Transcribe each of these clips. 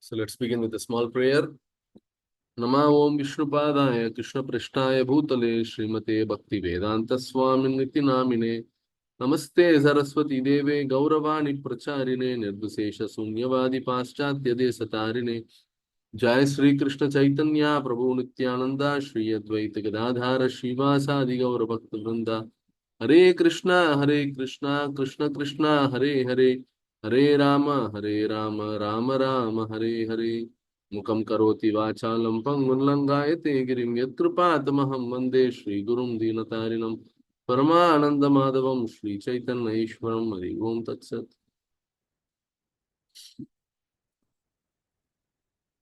So let's begin with a small prayer. Nama Om Vishnupadaya Krishna Prishnaya Bhutale Srimate Bhakti Vedanta Swamin Niti Namine Namaste Saraswati Deve Gauravani Pracharine Nirbhisesha Sunyavadi Paschatya Desatarine Jai Sri Krishna Chaitanya Prabhu Nityananda Shri Advaita Gadadhara Shivasadi Gaura Bhakta Vrinda Hare Krishna Krishna Krishna Hare Hare Hare Rama Rama Rama Hare Hare Mukam karoti vachalam pangun langayate girim yatrupatmaham vande Shri Gurum Dinatarinam Paramananda Madhavam Shri Chaitanya Ishwaram Hari Om Tat Sat.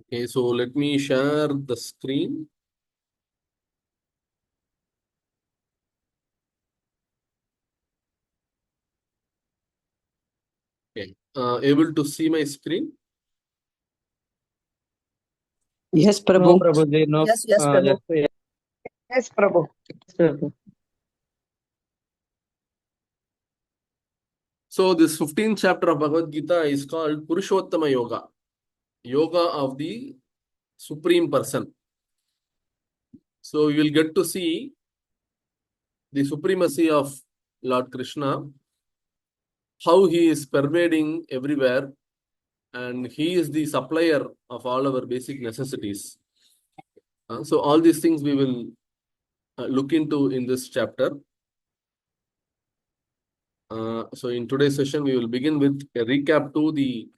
Okay, so let me share the screen. Okay, able to see my screen? Yes, Prabhu. No, Prabhuji, no. Yes, Prabhu. Yes, Prabhu. Yes, Prabhu. So this 15th chapter of Bhagavad Gita is called Purushottama Yoga, Yoga of the Supreme Person. So you will get to see the supremacy of Lord Krishna, how he is pervading everywhere, and he is the supplier of all our basic necessities. So all these things we will look into in this chapter. So in today's session, we will begin with a recap to the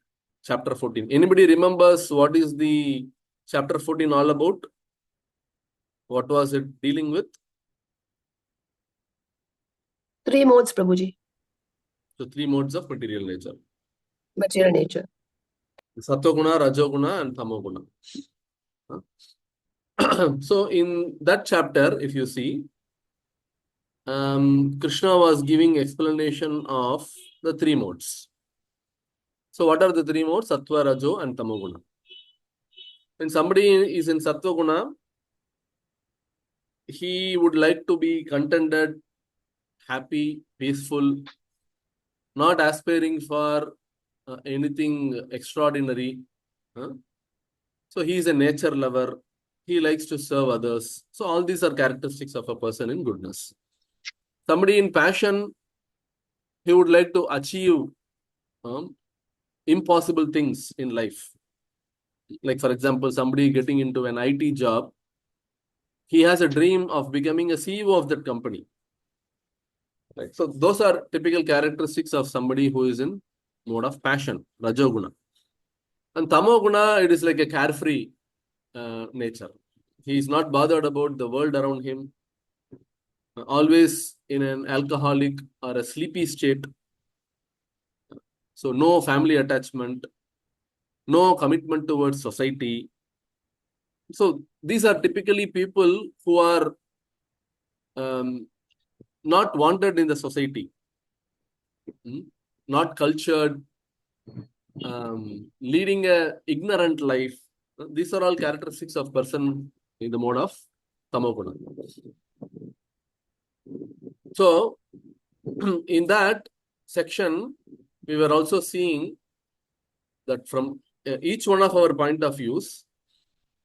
chapter 14. Anybody remembers what is the chapter 14 all about? What was it dealing with? 3 modes, Prabhuji. So 3 modes of material nature. Material nature. Sattva-guna, Rajoguna, and Tamoguna. So in that chapter, if you see, Krishna was giving explanation of the 3 modes. So what are the 3 modes? Sattva, Rajo, and Tamoguna. When somebody is in Sattva-guna, he would like to be contented, happy, peaceful, not aspiring for anything extraordinary. So he is a nature lover. He likes to serve others. So all these are characteristics of a person in goodness. Somebody in passion, he would like to achieve impossible things in life. Like for example, somebody getting into an IT job, he has a dream of becoming a CEO of that company. Right? So those are typical characteristics of somebody who is in mode of passion, Rajoguna. And Tamoguna, it is like a carefree nature. He is not bothered about the world around him, always in an alcoholic or a sleepy state. So no family attachment, no commitment towards society. So these are typically people who are not wanted in the society, not cultured, leading a ignorant life. These are all characteristics of person in the mode of Tamoguna. So in that section, we were also seeing that from each one of our point of views,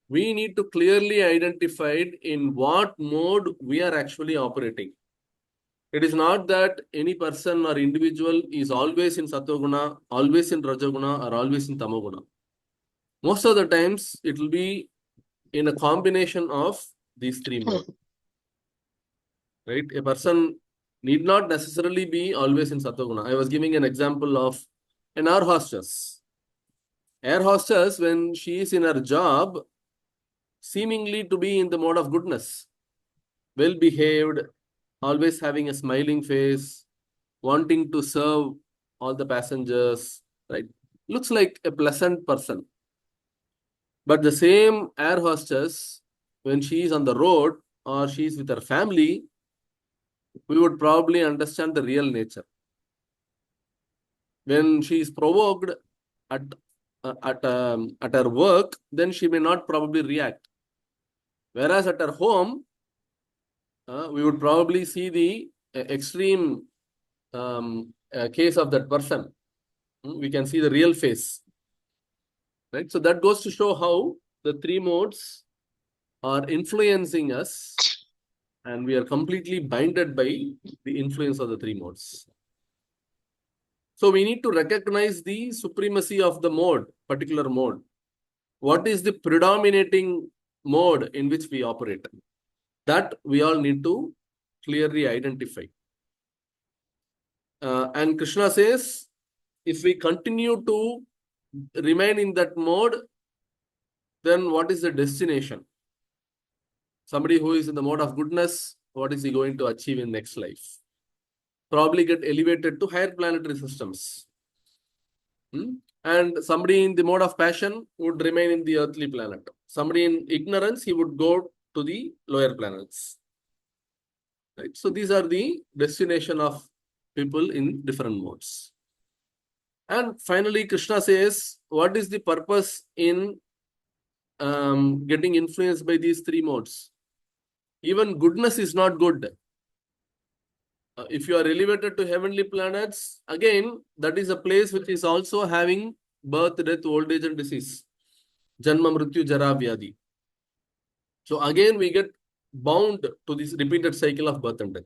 we need to clearly identify in what mode we are actually operating. It is not that any person or individual is always in Sattva-guna, always in Rajoguna, or always in Tamoguna. Most of the times, it will be in a combination of these 3 modes. Right? A person need not necessarily be always in Sattva-guna. I was giving an example of an air hostess. Air hostess, when she is in her job, seemingly to be in the mode of goodness, well-behaved, always having a smiling face, wanting to serve all the passengers, right? Looks like a pleasant person. But the same air hostess, when she is on the road or she is with her family, we would probably understand the real nature. When she is provoked at her work, then she may not probably react. Whereas at her home, we would probably see the extreme case of that person. We can see the real face. Right? So that goes to show how the three modes are influencing us, and we are completely binded by the influence of the three modes. So we need to recognize the supremacy of the mode, particular mode. What is the predominating mode in which we operate? That we all need to clearly identify. And Krishna says, if we continue to remain in that mode, then what is the destination? Somebody who is in the mode of goodness, what is he going to achieve in next life? Probably get elevated to higher planetary systems. And somebody in the mode of passion would remain in the earthly planet. Somebody in ignorance, he would go to the lower planets. Right? So these are the destination of people in different modes. And finally, Krishna says, what is the purpose in getting influenced by these three modes? Even goodness is not good. If you are elevated to heavenly planets, again, that is a place which is also having birth, death, old age, and disease. Janma, Mrityu, Jara, Vyadi. So again, we get bound to this repeated cycle of birth and death.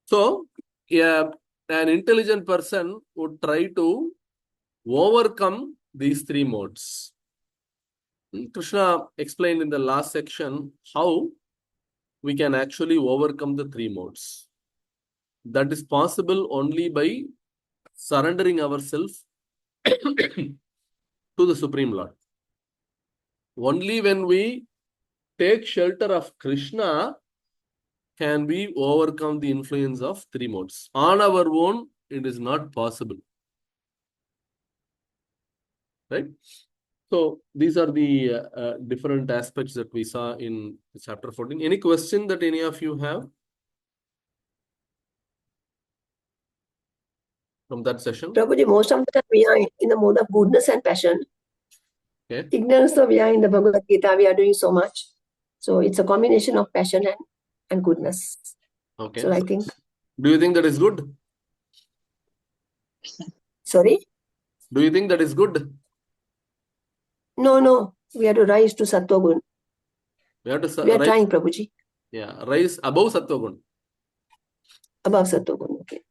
So, yeah, an intelligent person would try to overcome these three modes. Krishna explained in the last section how we can actually overcome the three modes. That is possible only by surrendering ourselves to the Supreme Lord. Only when we take shelter of Krishna can we overcome the influence of three modes. On our own, it is not possible. Right? So these are the different aspects that we saw in chapter 14. Any question that any of you have from that session? Prabhuji, most of the time we are in the mode of goodness and passion. Okay. Ignorance, so we are in the Bhagavad Gita, we are doing so much. So it's a combination of passion and goodness. Okay. So I think. Do you think that is good? Sorry? Do you think that is good? No. We have to rise to Sattva Gun. We have to We are rise, trying, Prabhuji. yeah, rise above Sattva Gun. Above Sattva Gun, okay.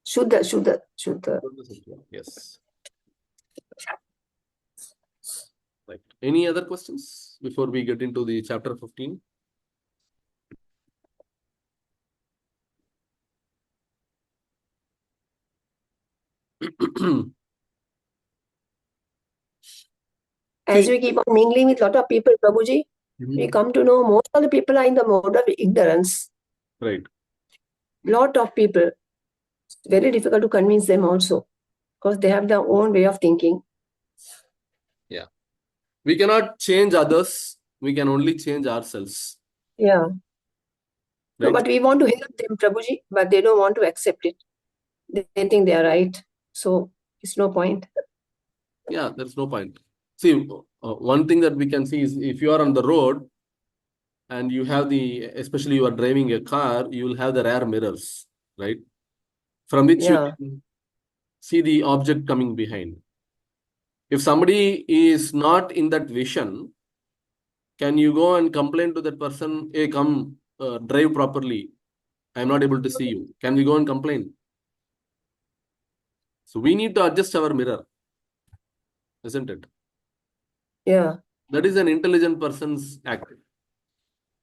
Shuddha. Yes. Right. Any other questions before we get into the chapter 15? As we keep on mingling with a lot of people, Prabhuji, we come to know most of the people are in the mode of ignorance. Right. Lot of people. It's very difficult to convince them also because they have their own way of thinking. Yeah. We cannot change others. We can only change ourselves. Yeah. Right? No, but we want to help them, Prabhuji, but they don't want to accept it. They think they are right. So it's no point. Yeah, there's no point. See, one thing that we can see is if you are on the road and you have especially you are driving a car, you will have the rear mirrors, right? From which you can see the object coming behind. If somebody is not in that vision, can you go and complain to that person, hey, come drive properly. I'm not able to see you. Can we go and complain? So we need to adjust our mirror, isn't it? Yeah. That is an intelligent person's act.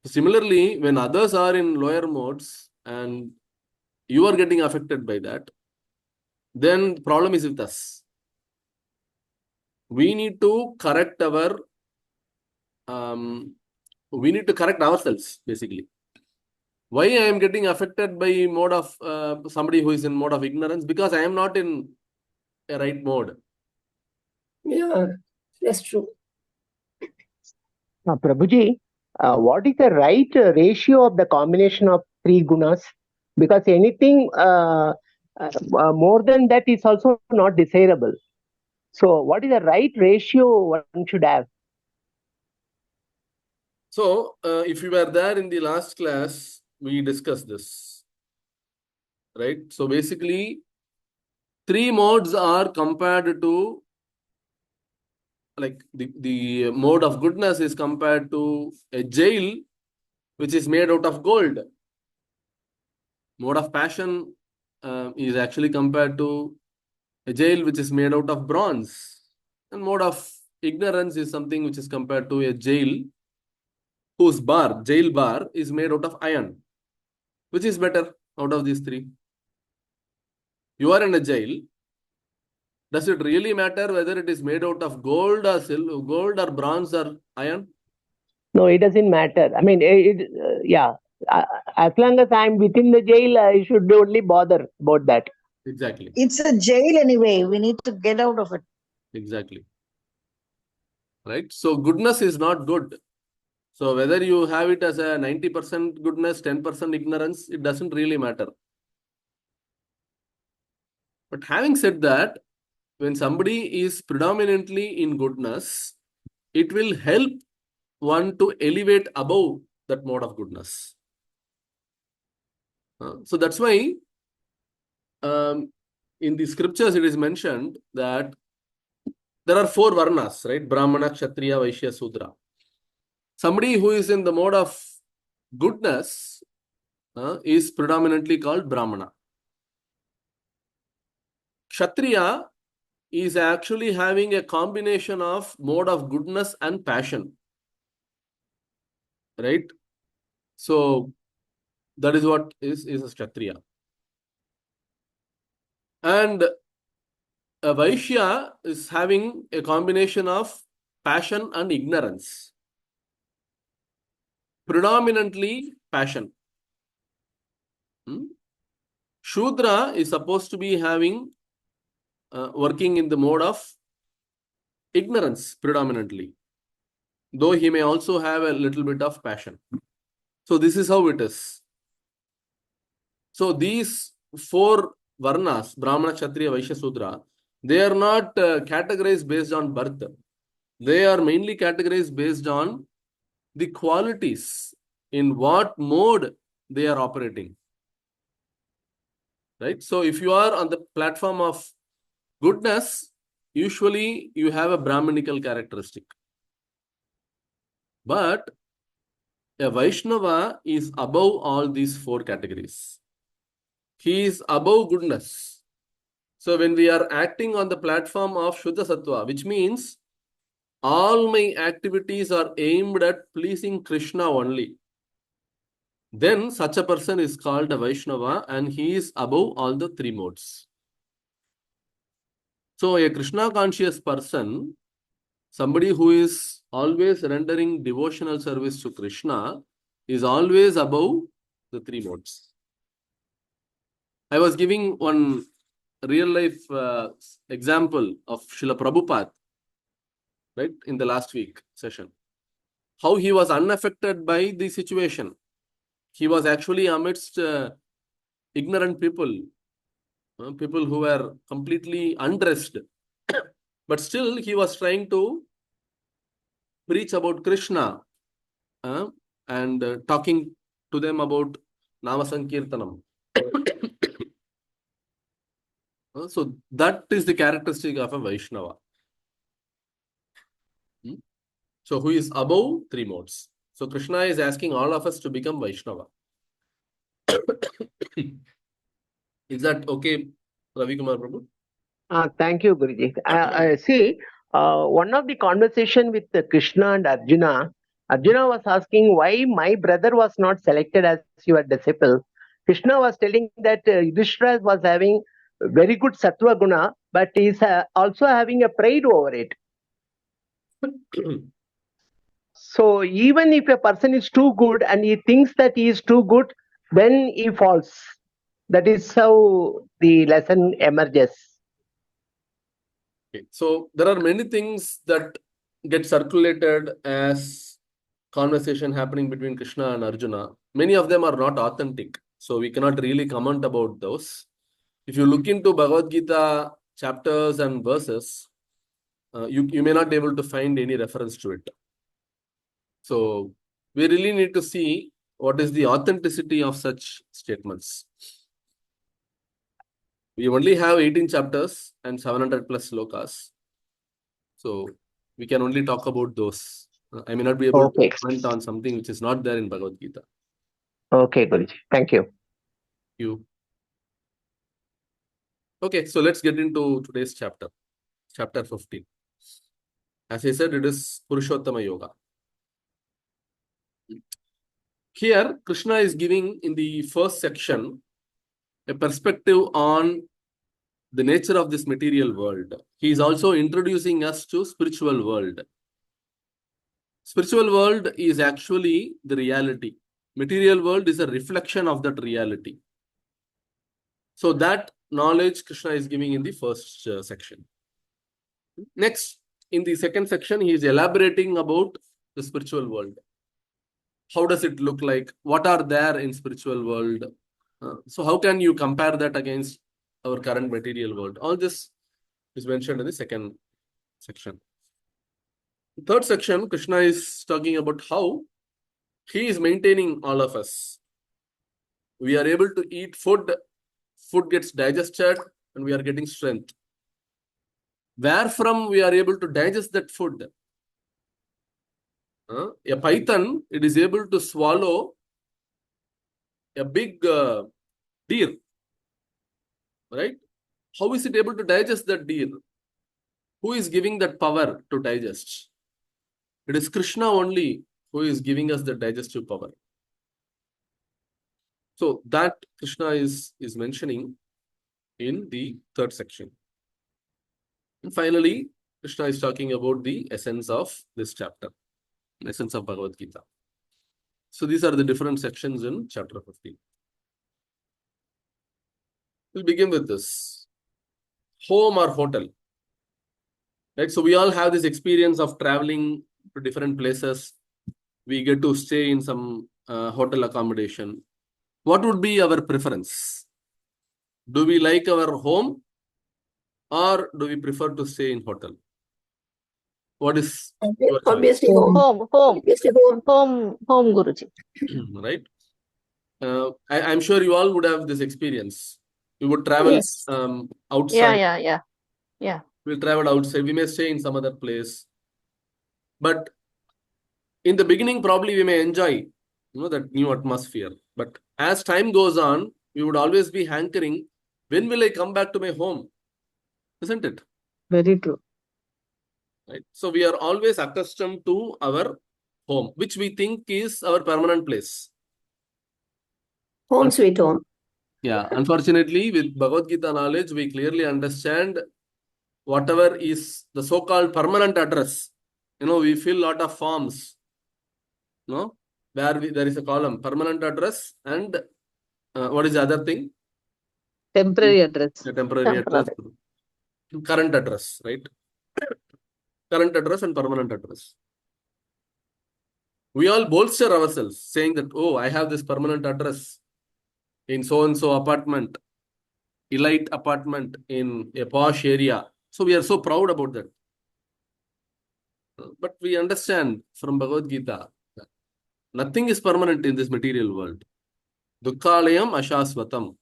Similarly, when others are in lower modes and you are getting affected by that, then the problem is with us. We need to correct ourselves, basically. Why I am getting affected by mode of somebody who is in mode of ignorance? Because I am not in a right mode. Yeah, that's true. Prabhuji, what is the right ratio of the combination of three gunas? Because anything more than that is also not desirable. So, what is the right ratio one should have? So, if you were there in the last class, we discussed this, right? So, basically, three modes are compared to, like the mode of goodness is compared to a jail which is made out of gold. Mode of passion is actually compared to a jail which is made out of bronze. And mode of ignorance is something which is compared to a jail whose jail bar is made out of iron. Which is better out of these three? You are in a jail. Does it really matter whether it is made out of gold or silver, gold or bronze or iron? No, it doesn't matter. I mean, yeah. As long as I'm within the jail, I should only bother about that. Exactly. It's a jail anyway. We need to get out of it. Exactly. Right? So goodness is not good. So whether you have it as a 90% goodness, 10% ignorance, it doesn't really matter. But having said that, when somebody is predominantly in goodness, it will help one to elevate above that mode of goodness. So that's why in the scriptures it is mentioned that there are 4 varnas, right? Brahmana, Kshatriya, Vaishya, Sudra. Somebody who is in the mode of goodness is predominantly called Brahmana. Kshatriya is actually having a combination of mode of goodness and passion. Right? So that is what is a Kshatriya. And a Vaishya is having a combination of passion and ignorance. Predominantly passion. Shudra is supposed to be having working in the mode of ignorance predominantly, though he may also have a little bit of passion. So this is how it is. So these 4 varnas, Brahmana, Kshatriya, Vaishya, Sudra, they are not categorized based on birth. They are mainly categorized based on the qualities, in what mode they are operating. Right? So if you are on the platform of goodness, usually you have a Brahminical characteristic. But a Vaishnava is above all these 4 categories. He is above goodness. So when we are acting on the platform of Shuddha Sattva, which means all my activities are aimed at pleasing Krishna only, then such a person is called a Vaishnava and he is above all the 3 modes. So a Krishna conscious person, somebody who is always rendering devotional service to Krishna, is always above the 3 modes. I was giving one real life example of Srila Prabhupada, right, in the last week session. How he was unaffected by the situation. He was actually amidst ignorant people, people who were completely undressed. But still he was trying to preach about Krishna and talking to them about Nama Sankirtanam. So that is the characteristic of a Vaishnava. So who is above 3 modes. So Krishna is asking all of us to become Vaishnava. Is that okay, Ravi Kumar Prabhu? Thank you, Guruji. See, one of the conversation with Krishna and Arjuna, Arjuna was asking why my brother was not selected as your disciple. Krishna was telling that Yudhishthira was having very good sattva guna, but is also having a pride over it. So even if a person is too good and he thinks that he is too good, then he falls. That is how the lesson emerges. Okay. So there are many things that get circulated as conversation happening between Krishna and Arjuna. Many of them are not authentic. So we cannot really comment about those. If you look into Bhagavad Gita chapters and verses, you may not be able to find any reference to it. So we really need to see what is the authenticity of such statements. We only have 18 chapters and 700 plus slokas. So we can only talk about those. I may not be able Okay. to comment on something which is not there in Bhagavad Gita. Okay, Guruji. Thank you. You. Okay, so let's get into today's chapter. Chapter 15. As I said, it is Purushottama Yoga. Here, Krishna is giving in the first section a perspective on the nature of this material world. He is also introducing us to spiritual world. Spiritual world is actually the reality. Material world is a reflection of that reality. So that knowledge Krishna is giving in the first section. Next, in the second section, he is elaborating about the spiritual world. How does it look like? What are there in spiritual world? So how can you compare that against our current material world? All this is mentioned in the second section. The third section, Krishna is talking about how he is maintaining all of us. We are able to eat food, food gets digested, and we are getting strength. Where from we are able to digest that food? A python, it is able to swallow a big deer, right? How is it able to digest that deer? Who is giving that power to digest? It is Krishna only who is giving us the digestive power. So that Krishna is mentioning in the third section. And finally, Krishna is talking about the essence of this chapter, essence of Bhagavad Gita. So these are the different sections in chapter 15. We'll begin with this. Home or hotel. Right? So we all have this experience of traveling to different places. We get to stay in some hotel accommodation. What would be our preference? Do we like our home or do we prefer to stay in hotel? What is your choice? Obviously, home. Home. Obviously, home. Home, Guruji. Right? I'm sure you all would have this experience. You would travel Yes. outside. Yeah. We'll travel outside. We may stay in some other place. But in the beginning, probably we may enjoy, that new atmosphere. But as time goes on, we would always be hankering, when will I come back to my home? Isn't it? Very true. Right? So we are always accustomed to our home, which we think is our permanent place. Home sweet home. Yeah, unfortunately, with Bhagavad Gita knowledge, we clearly understand whatever is the so-called permanent address. We fill a lot of forms, where there is a column, permanent address, and what is the other thing? Temporary address. The temporary address, current address, right? Current address and permanent address. We all bolster ourselves saying that, oh, I have this permanent address in so-and-so apartment, elite apartment in a posh area. So we are so proud about that. But we understand from Bhagavad Gita that nothing is permanent in this material world. Dukkhalayam ashasvatam.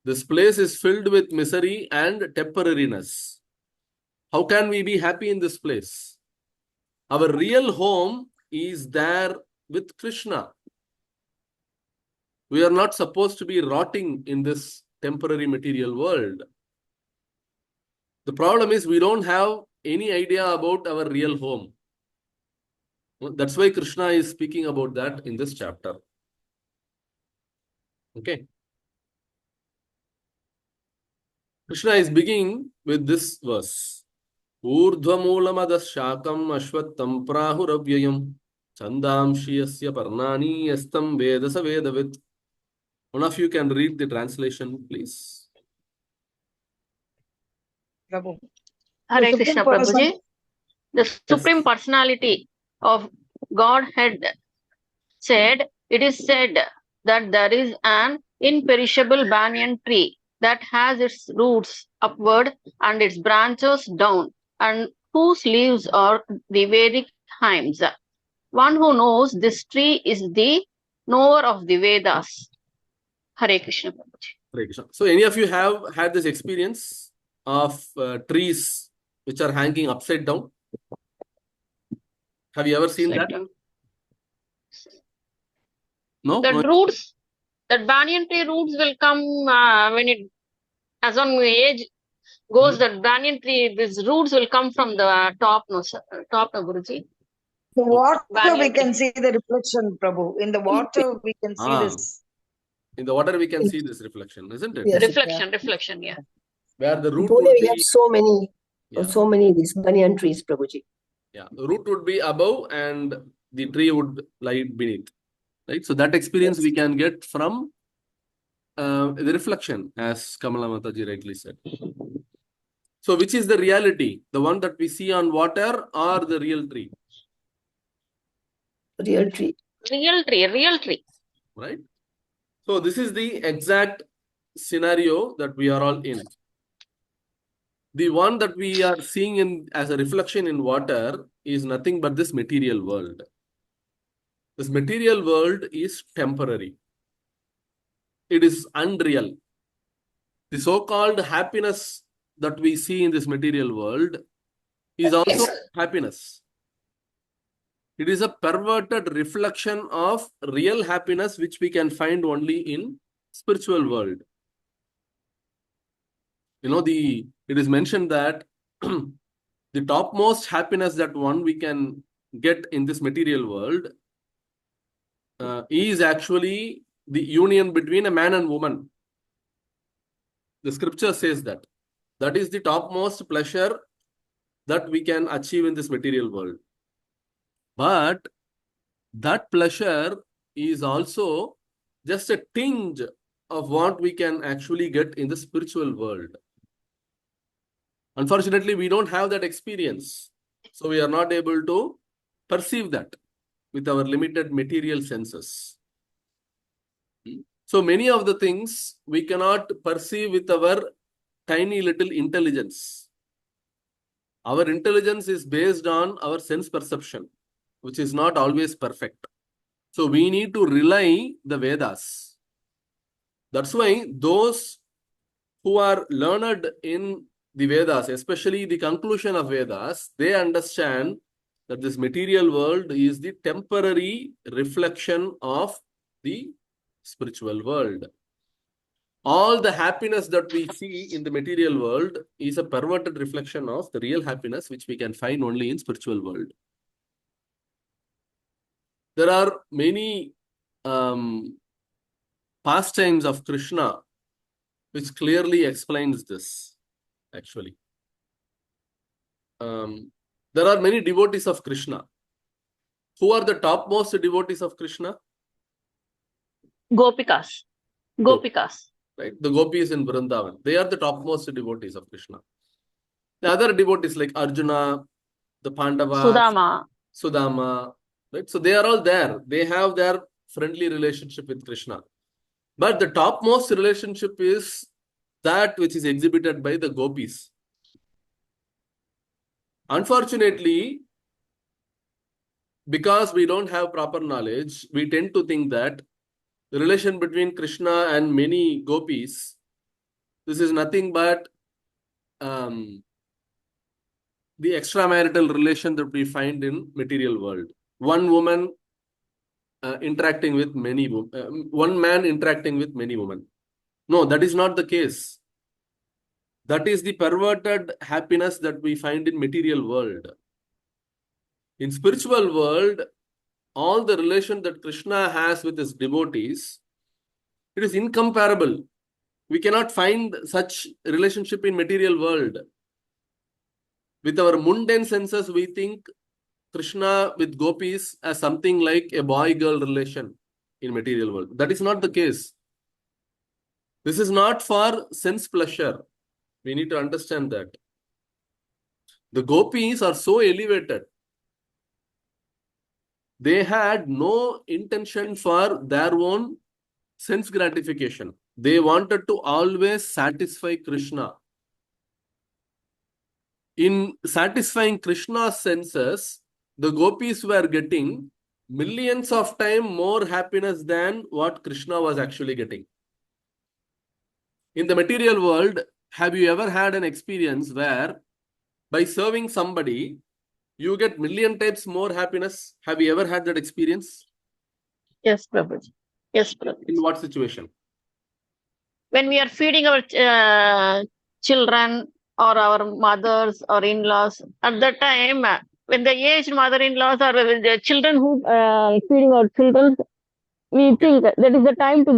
This place is filled with misery and temporariness. How can we be happy in this place? Our real home is there with Krishna. We are not supposed to be rotting in this temporary material world. The problem is we don't have any idea about our real home. That's why Krishna is speaking about that in this chapter. Okay. Krishna is beginning with this verse. Urdhvamulamadash shakam ashvattam prahuravyayam chandamshi yasya parnani yastam vedasa vedavit. One of you can read the translation, please. Prabhu. Supreme Hare Krishna, Person- Prabhuji. The Supreme Personality of Godhead said, it is said that there is an imperishable banyan tree that has its roots upward and its branches down, and whose leaves are the Vedic hymns. One who knows this tree is the knower of the Vedas. Hare Krishna, Prabhuji. Hare Krishna. So any of you have had this experience of trees which are hanging upside down? Have you ever seen that? No? The roots, that banyan tree roots will come when it, as on age goes, that banyan tree, these roots will come from the top, no, sir, top, no, Guruji. The water, Banyan we can tree. see the reflection, Prabhu. In the water, we can see Ah. this. In the water we can see this reflection, isn't it? Yes. Reflection, yeah. Where the root Pune, would we have be, so many these banyan trees, Prabhuji. yeah, the root would be above and the tree would lie beneath, right? So that experience we can get from the reflection, as Kamala Mataji rightly said. So which is the reality? The one that we see on water or the real tree? Real tree. Real tree. Right? So this is the exact scenario that we are all in. The one that we are seeing in as a reflection in water is nothing but this material world. This material world is temporary. It is unreal. The so-called happiness that we see in this material world is also happiness. It is a perverted reflection of real happiness which we can find only in spiritual world. You know, it is mentioned that the topmost happiness that one we can get in this material world is actually the union between a man and woman. The scripture says that. That is the topmost pleasure that we can achieve in this material world. But that pleasure is also just a tinge of what we can actually get in the spiritual world. Unfortunately, we don't have that experience. So we are not able to perceive that with our limited material senses. So many of the things we cannot perceive with our tiny little intelligence. Our intelligence is based on our sense perception, which is not always perfect. So we need to rely the Vedas. That's why those who are learned in the Vedas, especially the conclusion of Vedas, they understand that this material world is the temporary reflection of the spiritual world. All the happiness that we see in the material world is a perverted reflection of the real happiness which we can find only in spiritual world. There are many pastimes of Krishna which clearly explains this, actually. There are many devotees of Krishna. Who are the topmost devotees of Krishna? Gopikas. Right? The gopis in Vrindavan. They are the topmost devotees of Krishna. The other devotees like Arjuna, the Pandavas, Sudama, right? So they are all there. They have their friendly relationship with Krishna. But the topmost relationship is that which is exhibited by the gopis. Unfortunately, because we don't have proper knowledge, we tend to think that the relation between Krishna and many gopis, this is nothing but the extramarital relation that we find in material world. One woman interacting with many women, one man interacting with many women. No, that is not the case. That is the perverted happiness that we find in material world. In spiritual world, all the relation that Krishna has with his devotees, it is incomparable. We cannot find such relationship in material world. With our mundane senses, we think Krishna with gopis as something like a boy-girl relation in material world. That is not the case. This is not for sense pleasure. We need to understand that. The gopis are so elevated. They had no intention for their own sense gratification. They wanted to always satisfy Krishna. In satisfying Krishna's senses, the gopis were getting millions of times more happiness than what Krishna was actually getting. in the material world, have you ever had an experience where by serving somebody, you get million times more happiness? Have you ever had that experience? Yes, Prabhuji. Yes, Prabhuji. In what situation? When we are feeding our children or our mothers or in-laws, at that time, when the aged mother-in-laws or the children who feeding our children, we think that is the time to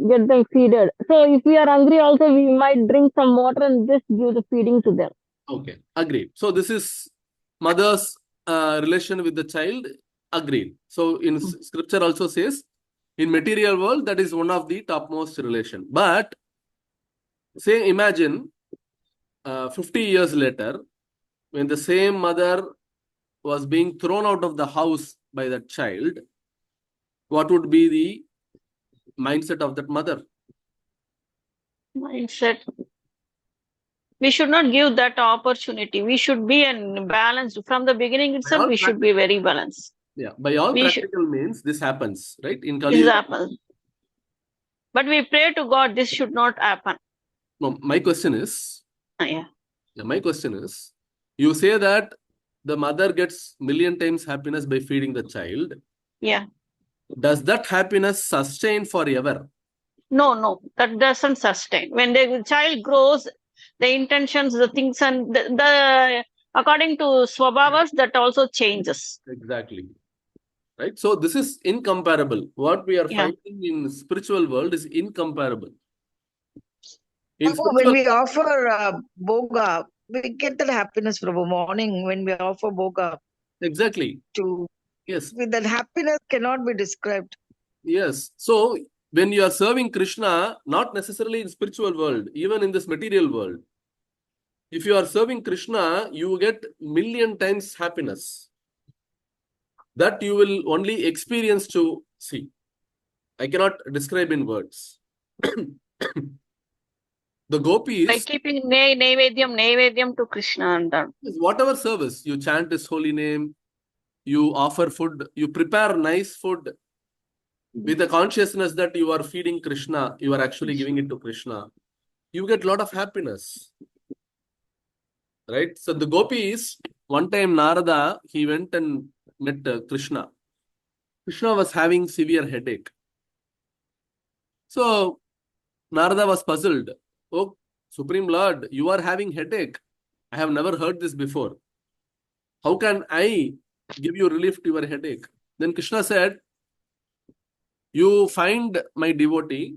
get them feeded. So if we are hungry also, we might drink some water and just give the feeding to them. Okay, agreed. So this is mother's relation with the child, agreed. So in scripture also says, in material world, that is one of the topmost relation. But say, imagine 50 years later, when the same mother was being thrown out of the house by that child, what would be the mindset of that mother? Mindset. We should not give that opportunity. We should be balanced. From the beginning itself, we should be very balanced. Yeah, by all We practical means, this happens, right? In This Kali, happens. But we pray to God, this should not happen. no, my question is, Yeah. my question is, you say that the mother gets million times happiness by feeding the child. Yeah. Does that happiness sustain forever? No, that doesn't sustain. When the child grows, the intentions, the things, and the according to swabhavas, that also changes. Exactly. Right? So this is incomparable. What we are finding in spiritual world is incomparable. In Prabhu, when we offer boga, we get that happiness, Prabhu. Morning when we offer boga. Exactly. To Yes. With that happiness cannot be described. Yes. So when you are serving Krishna, not necessarily in spiritual world, even in this material world, if you are serving Krishna, you get million times happiness. That you will only experience to see. I cannot describe in words. The gopis, by keeping naivedyam to Krishna and done. Whatever service, you chant his holy name, you offer food, you prepare nice food with the consciousness that you are feeding Krishna, you are actually giving it to Krishna. You get a lot of happiness. Right? So the gopis, one time Narada, he went and met Krishna. Krishna was having severe headache. So Narada was puzzled. Oh, Supreme Lord, you are having headache. I have never heard this before. How can I give you relief to your headache? Then Krishna said, you find my devotee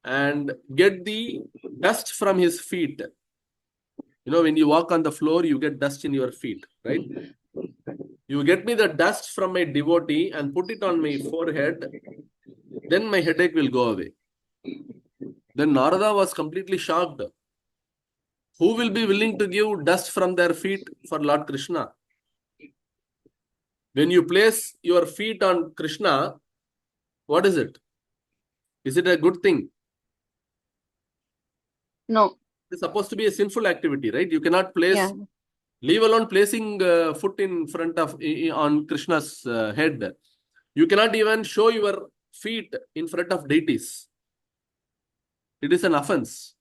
and get the dust from his feet. You know, when you walk on the floor, you get dust in your feet, right? You get me the dust from my devotee and put it on my forehead, then my headache will go away. Then Narada was completely shocked. Who will be willing to give dust from their feet for Lord Krishna? When you place your feet on Krishna, what is it? Is it a good thing? No. It's supposed to be a sinful activity, right? You cannot place, leave alone placing foot in front of, on Krishna's head. You cannot even show your feet in front of deities. It is an offense.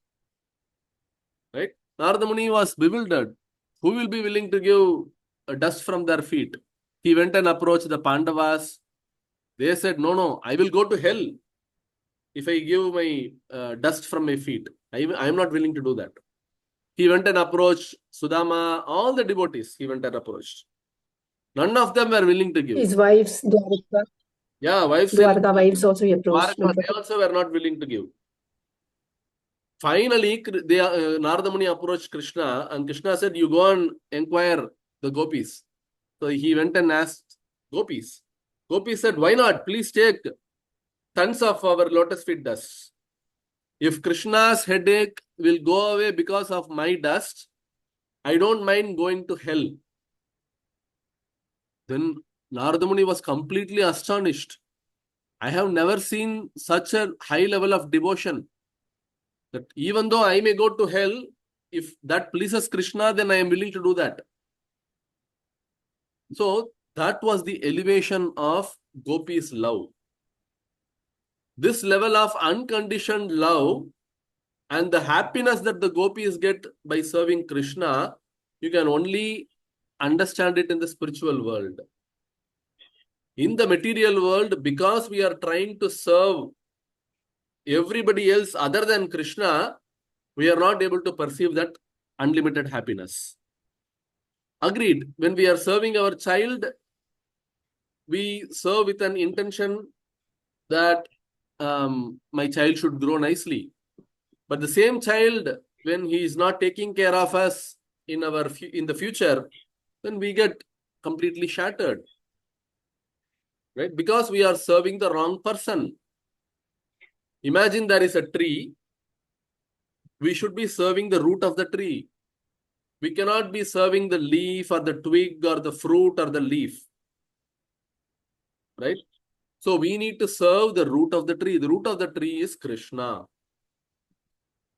Right? Narada Muni was bewildered. Who will be willing to give dust from their feet? He went and approached the Pandavas. They said, no, I will go to hell if I give my dust from my feet. I am not willing to do that. He went and approached Sudama, all the devotees he went and approached. None of them were willing to give. His wives, Dwarka. Yeah, wives. Dwarka wives also he approached. Dwarka, they also were not willing to give. Finally, Narada Muni approached Krishna and Krishna said, you go and inquire the gopis. So he went and asked gopis. Gopis said, why not? Please take tons of our lotus feet dust. If Krishna's headache will go away because of my dust, I don't mind going to hell. Then Narada Muni was completely astonished. I have never seen such a high level of devotion. That even though I may go to hell, if that pleases Krishna, then I am willing to do that. So that was the elevation of Gopi's love. This level of unconditioned love And the happiness that the gopis get by serving Krishna, you can only understand it in the spiritual world. In the material world, because we are trying to serve everybody else other than Krishna, we are not able to perceive that unlimited happiness. Agreed. When we are serving our child, we serve with an intention that my child should grow nicely. But the same child, when he is not taking care of us in the future, then we get completely shattered, right? Because we are serving the wrong person. Imagine there is a tree. We should be serving the root of the tree. We cannot be serving the leaf or the twig or the fruit or the leaf, right? So we need to serve the root of the tree. The root of the tree is Krishna.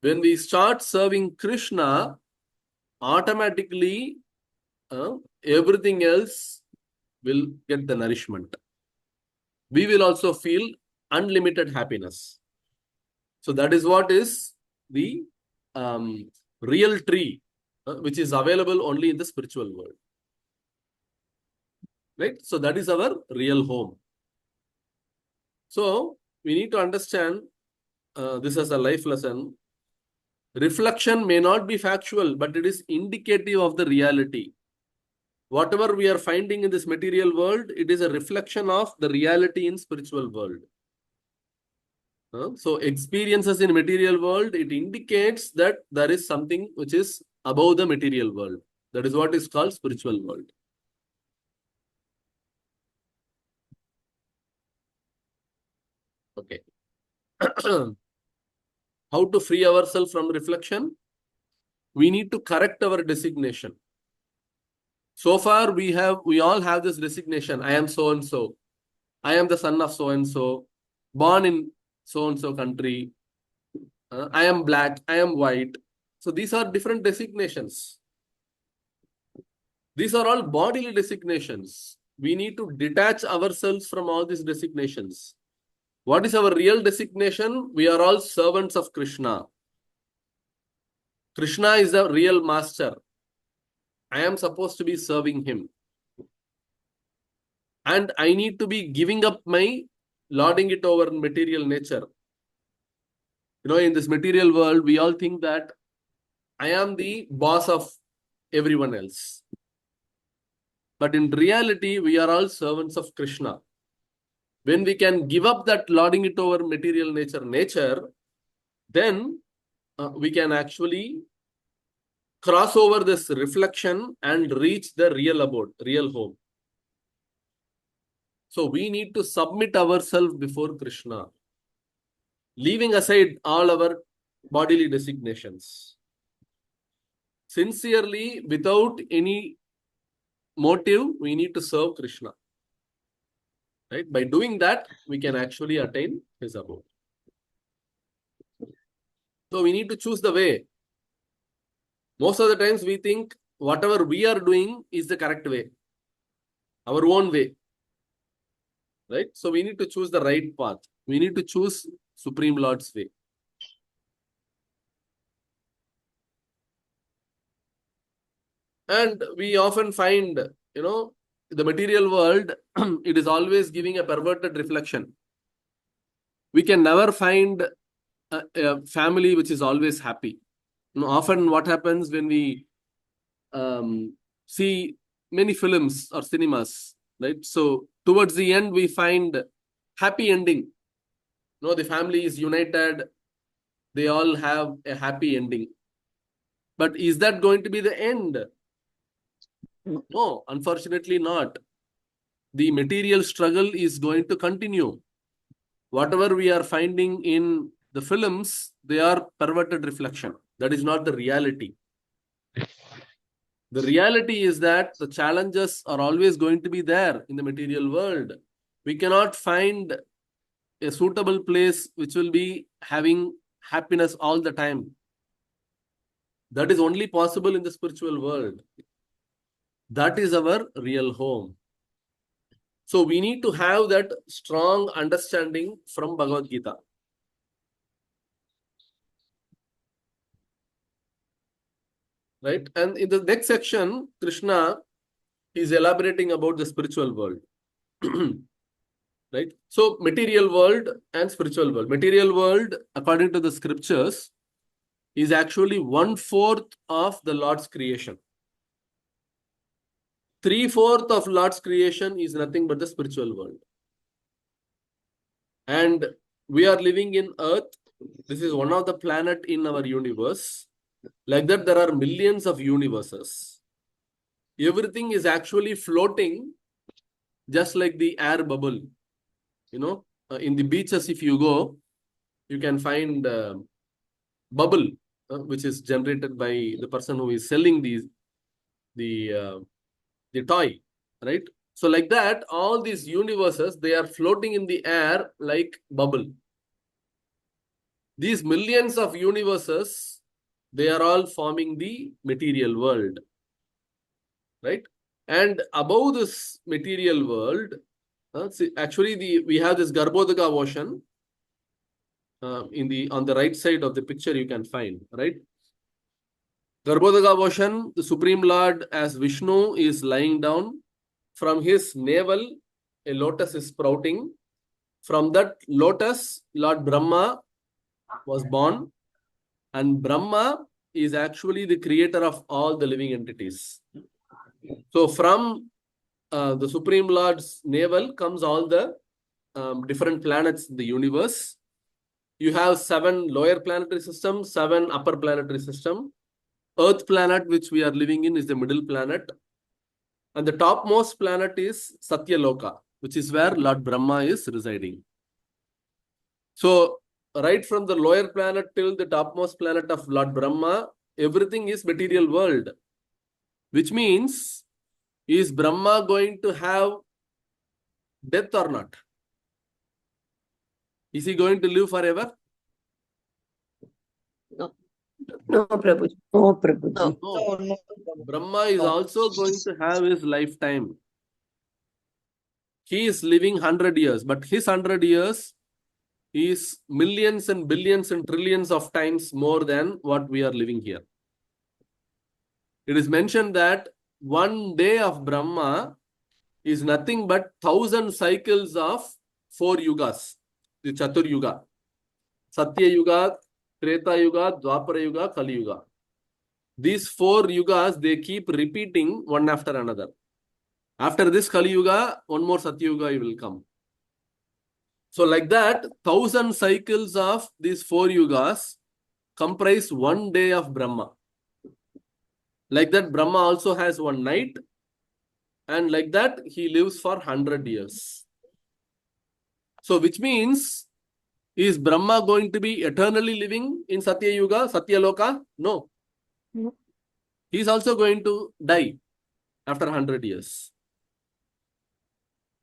When we start serving Krishna, automatically everything else will get the nourishment. We will also feel unlimited happiness. So that is what is the real tree, which is available only in the spiritual world. Right? So that is our real home. So we need to understand this as a life lesson. Reflection may not be factual, but it is indicative of the reality. Whatever we are finding in this material world, it is a reflection of the reality in spiritual world. So experiences in material world, it indicates that there is something which is above the material world. That is what is called spiritual world. Okay. How to free ourselves from reflection? We need to correct our designation. So far, we all have this designation. I am so and so. I am the son of so and so, born in so and so country. I am black. I am white. So these are different designations. These are all bodily designations. We need to detach ourselves from all these designations. What is our real designation? We are all servants of Krishna. Krishna is the real master. I am supposed to be serving him. And I need to be giving up my lording it over material nature. In this material world, we all think that I am the boss of everyone else. But in reality, we are all servants of Krishna. When we can give up that lording it over material nature, then we can actually cross over this reflection and reach the real abode, real home. So we need to submit ourselves before Krishna, leaving aside all our bodily designations. Sincerely, without any motive, we need to serve Krishna. Right? By doing that, we can actually attain his abode. So we need to choose the way. Most of the times we think whatever we are doing is the correct way, our own way. Right? So we need to choose the right path. We need to choose Supreme Lord's way. And we often find, the material world, it is always giving a perverted reflection. We can never find a family which is always happy. Often what happens when we see many films or cinemas, right? So towards the end, we find happy ending. The family is united. They all have a happy ending. But is that going to be the end? No, unfortunately not. The material struggle is going to continue. Whatever we are finding in the films, they are perverted reflection. That is not the reality. The reality is that the challenges are always going to be there in the material world. We cannot find a suitable place which will be having happiness all the time. That is only possible in the spiritual world. That is our real home. So we need to have that strong understanding from Bhagavad Gita. right? And in the next section, Krishna is elaborating about the spiritual world. Right? So material world and spiritual world. Material world, according to the scriptures, is actually 1/4 of the Lord's creation. 3/4 of Lord's creation is nothing but the spiritual world. And we are living in Earth. This is one of the planet in our universe. Like that, there are millions of universes. Everything is actually floating just like the air bubble. You know, in the beaches, if you go, you can find bubble, which is generated by the person who is selling the toy, right? So like that, all these universes, they are floating in the air like bubble. These millions of universes, they are all forming the material world, right? And above this material world, actually we have this Garbhodaka ocean. On the right side of the picture, you can find, right? Garbhodaka ocean, the Supreme Lord as Vishnu is lying down. From his navel, a lotus is sprouting. From that lotus, Lord Brahma was born. And Brahma is actually the creator of all the living entities. So from the Supreme Lord's navel comes all the different planets in the universe. You have 7 lower planetary systems, 7 upper planetary system. Earth planet, which we are living in, is the middle planet. And the topmost planet is Satyaloka, which is where Lord Brahma is residing. So, right from the lower planet till the topmost planet of Lord Brahma, everything is material world. Which means, is Brahma going to have death or not? Is he going to live forever? No, Prabhuji. Oh, Prabhuji. No. No. Brahma is also going to have his lifetime. He is living 100 years, but his 100 years is millions and billions and trillions of times more than what we are living here. It is mentioned that one day of Brahma is nothing but 1,000 cycles of 4 yugas, the Chatur Yuga. Satya Yuga, Treta Yuga, Dwapara Yuga, Kali Yuga. These 4 yugas, they keep repeating one after another. After this Kali Yuga, one more Satya Yuga will come. So like that, 1,000 cycles of these 4 yugas comprise one day of Brahma. Like that, Brahma also has one night. And like that, he lives for 100 years. So which means, is Brahma going to be eternally living in Satya Yuga, Satya Loka? No. No. He is also going to die after 100 years.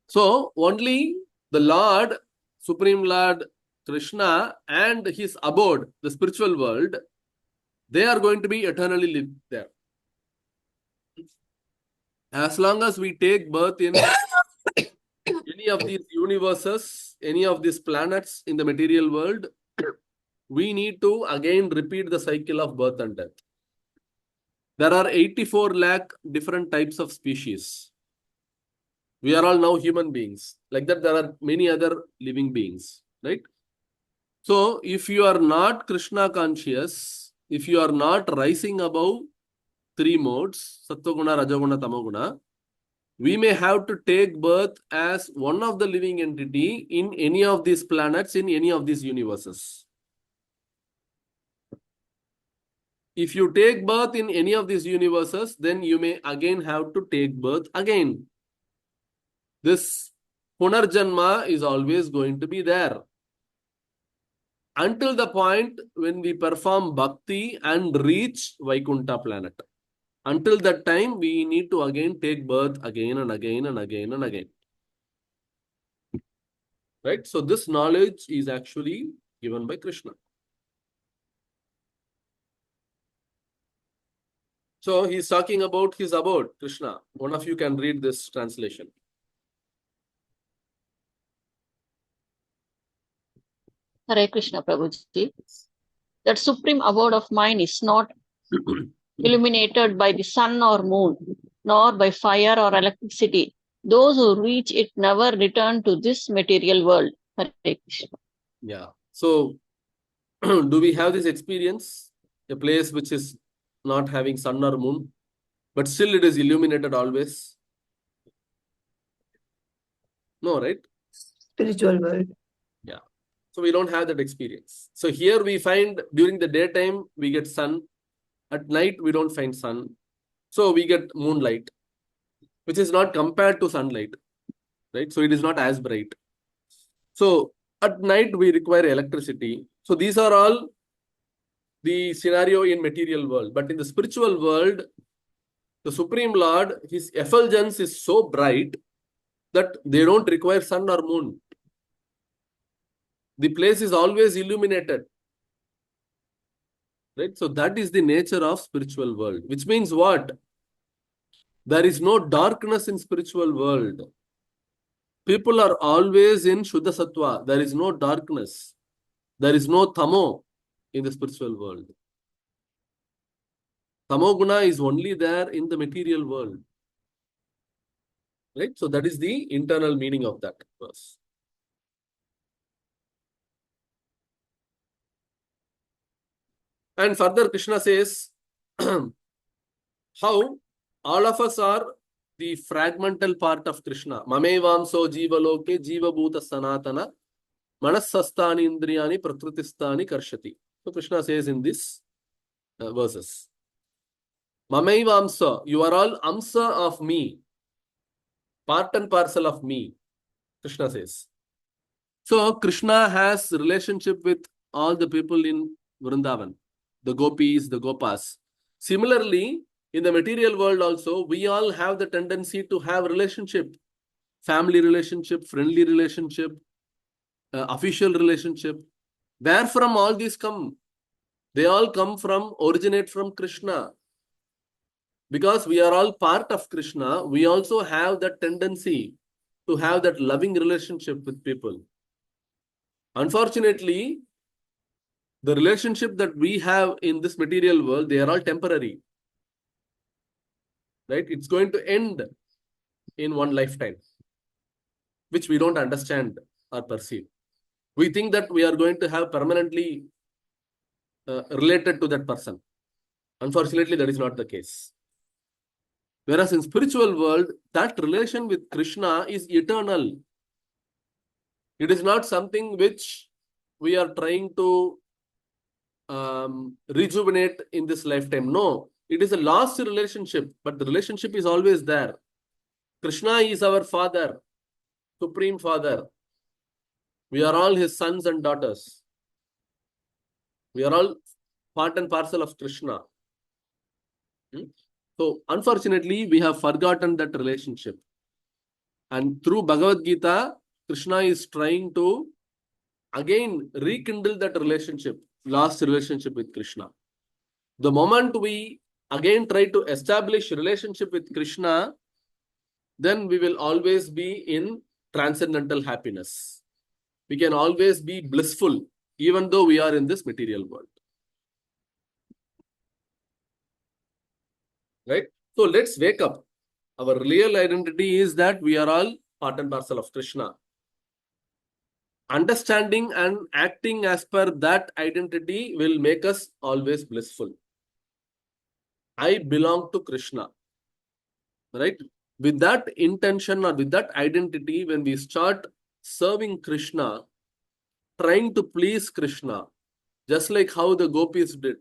So only the Lord, Supreme Lord Krishna and his abode, the spiritual world, they are going to be eternally live there. As long as we take birth in any of these universes, any of these planets in the material world, we need to again repeat the cycle of birth and death. There are 84 lakh different types of species. We are all now human beings. Like that, there are many other living beings, right? So, if you are not Krishna conscious, if you are not rising above 3 modes, Sattva-guna, Rajoguna, Tamoguna, we may have to take birth as one of the living entity in any of these planets, in any of these universes. If you take birth in any of these universes, then you may again have to take birth again. This Punarjanma is always going to be there. Until the point when we perform bhakti and reach Vaikuntha planet. Until that time, we need to again take birth again and again and again and again. Right? So this knowledge is actually given by Krishna. So he's talking about his abode, Krishna. One of you can read this translation. Hare Krishna, Prabhuji. That supreme abode of mine is not illuminated by the sun or moon, nor by fire or electricity. Those who reach it never return to this material world. Hare Krishna. Yeah. So, do we have this experience? A place which is not having sun or moon, but still it is illuminated always? No, right? Spiritual world. Yeah. So we don't have that experience. So here we find during the daytime we get sun. At night we don't find sun. So we get moonlight, which is not compared to sunlight, right? So it is not as bright. So at night we require electricity. So these are all the scenario in material world. But in the spiritual world, the Supreme Lord, his effulgence is so bright that they don't require sun or moon. The place is always illuminated. Right? So that is the nature of spiritual world, which means what? There is no darkness in spiritual world. People are always in Shuddha Sattva. There is no darkness. There is no Tamo in the spiritual world. Tamo Guna is only there in the material world. Right? So that is the internal meaning of that verse. And further Krishna says, how all of us are the fragmental part of Krishna. Mamevamso jiva loke jiva bhuta sanatana manasastani indriyani prakrutistani karshati. So Krishna says in this verses, Mamevamsa, you are all amsa of me, part and parcel of me, Krishna says. So Krishna has relationship with all the people in Vrindavan, the gopis, the gopas. Similarly, in the material world also, we all have the tendency to have relationship, family relationship, friendly relationship, official relationship. Where from all these come? They all originate from Krishna. Because we are all part of Krishna, we also have that tendency to have that loving relationship with people. Unfortunately, the relationship that we have in this material world, they are all temporary. Right? It's going to end in one lifetime, which we don't understand or perceive. We think that we are going to have permanently related to that person. Unfortunately, that is not the case. Whereas in spiritual world, that relation with Krishna is eternal. It is not something which we are trying to rejuvenate in this lifetime. No, it is a lost relationship, but the relationship is always there. Krishna is our Father, Supreme Father. We are all his sons and daughters. We are all part and parcel of Krishna. So, unfortunately, we have forgotten that relationship. And through Bhagavad Gita, Krishna is trying to again rekindle that relationship, lost relationship with Krishna. The moment we again try to establish relationship with Krishna, then we will always be in transcendental happiness. We can always be blissful, even though we are in this material world. Right? So let's wake up. Our real identity is that we are all part and parcel of Krishna. Understanding and acting as per that identity will make us always blissful. I belong to Krishna. Right? With that intention or with that identity, when we start serving Krishna, trying to please Krishna, just like how the gopis did.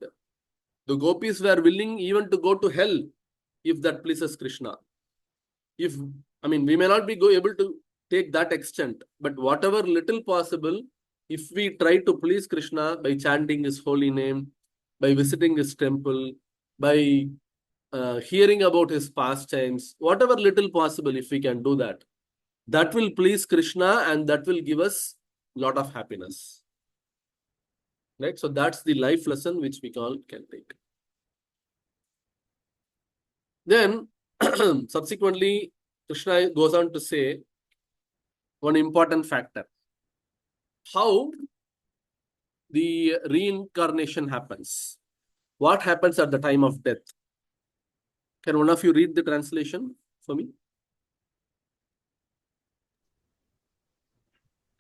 The gopis were willing even to go to hell if that pleases Krishna. We may not be able to take that extent, but whatever little possible, if we try to please Krishna by chanting his holy name, by visiting his temple, by hearing about his pastimes, whatever little possible, if we can do that, that will please Krishna and that will give us a lot of happiness. Right? So that's the life lesson which we can take. Then, subsequently, Krishna goes on to say one important factor. How the reincarnation happens. What happens at the time of death? Can one of you read the translation for me?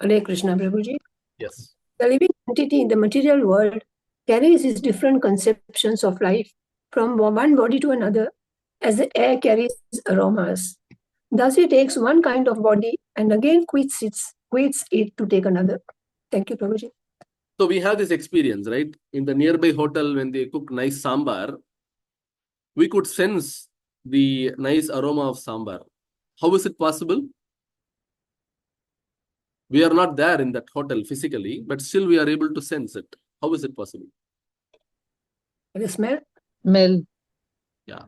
Hare Krishna, Prabhuji. Yes. The living entity in the material world carries its different conceptions of life from one body to another, as the air carries aromas. Thus, it takes one kind of body and again quits it to take another. Thank you, Prabhuji. So we have this experience, right? In the nearby hotel, when they cook nice sambar, we could sense the nice aroma of sambar. How is it possible? We are not there in that hotel physically, but still we are able to sense it. How is it possible? The smell? Smell. Yeah.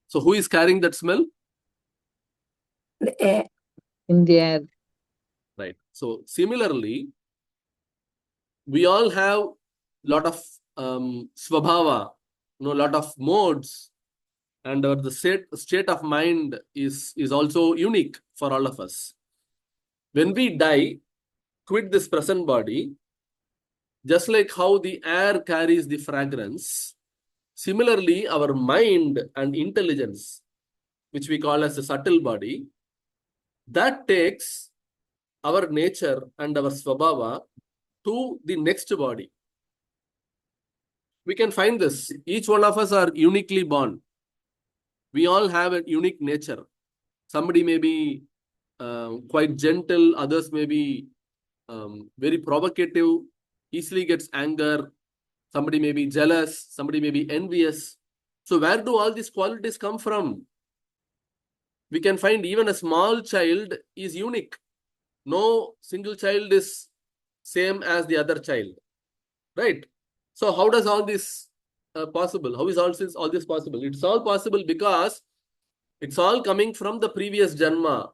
So who is carrying that smell? The air. In the air. Right. So similarly, we all have lot of swabhava, lot of modes, and the state of mind is also unique for all of us. When we die, quit this present body, just like how the air carries the fragrance, similarly, our mind and intelligence, which we call as the subtle body, that takes our nature and our swabhava to the next body. We can find this. Each one of us are uniquely born. We all have a unique nature. Somebody may be quite gentle, others may be very provocative, easily gets anger, somebody may be jealous, somebody may be envious. So where do all these qualities come from? We can find even a small child is unique. No single child is same as the other child, right? So how does all this possible? How is all this possible? It's all possible because it's all coming from the previous janma.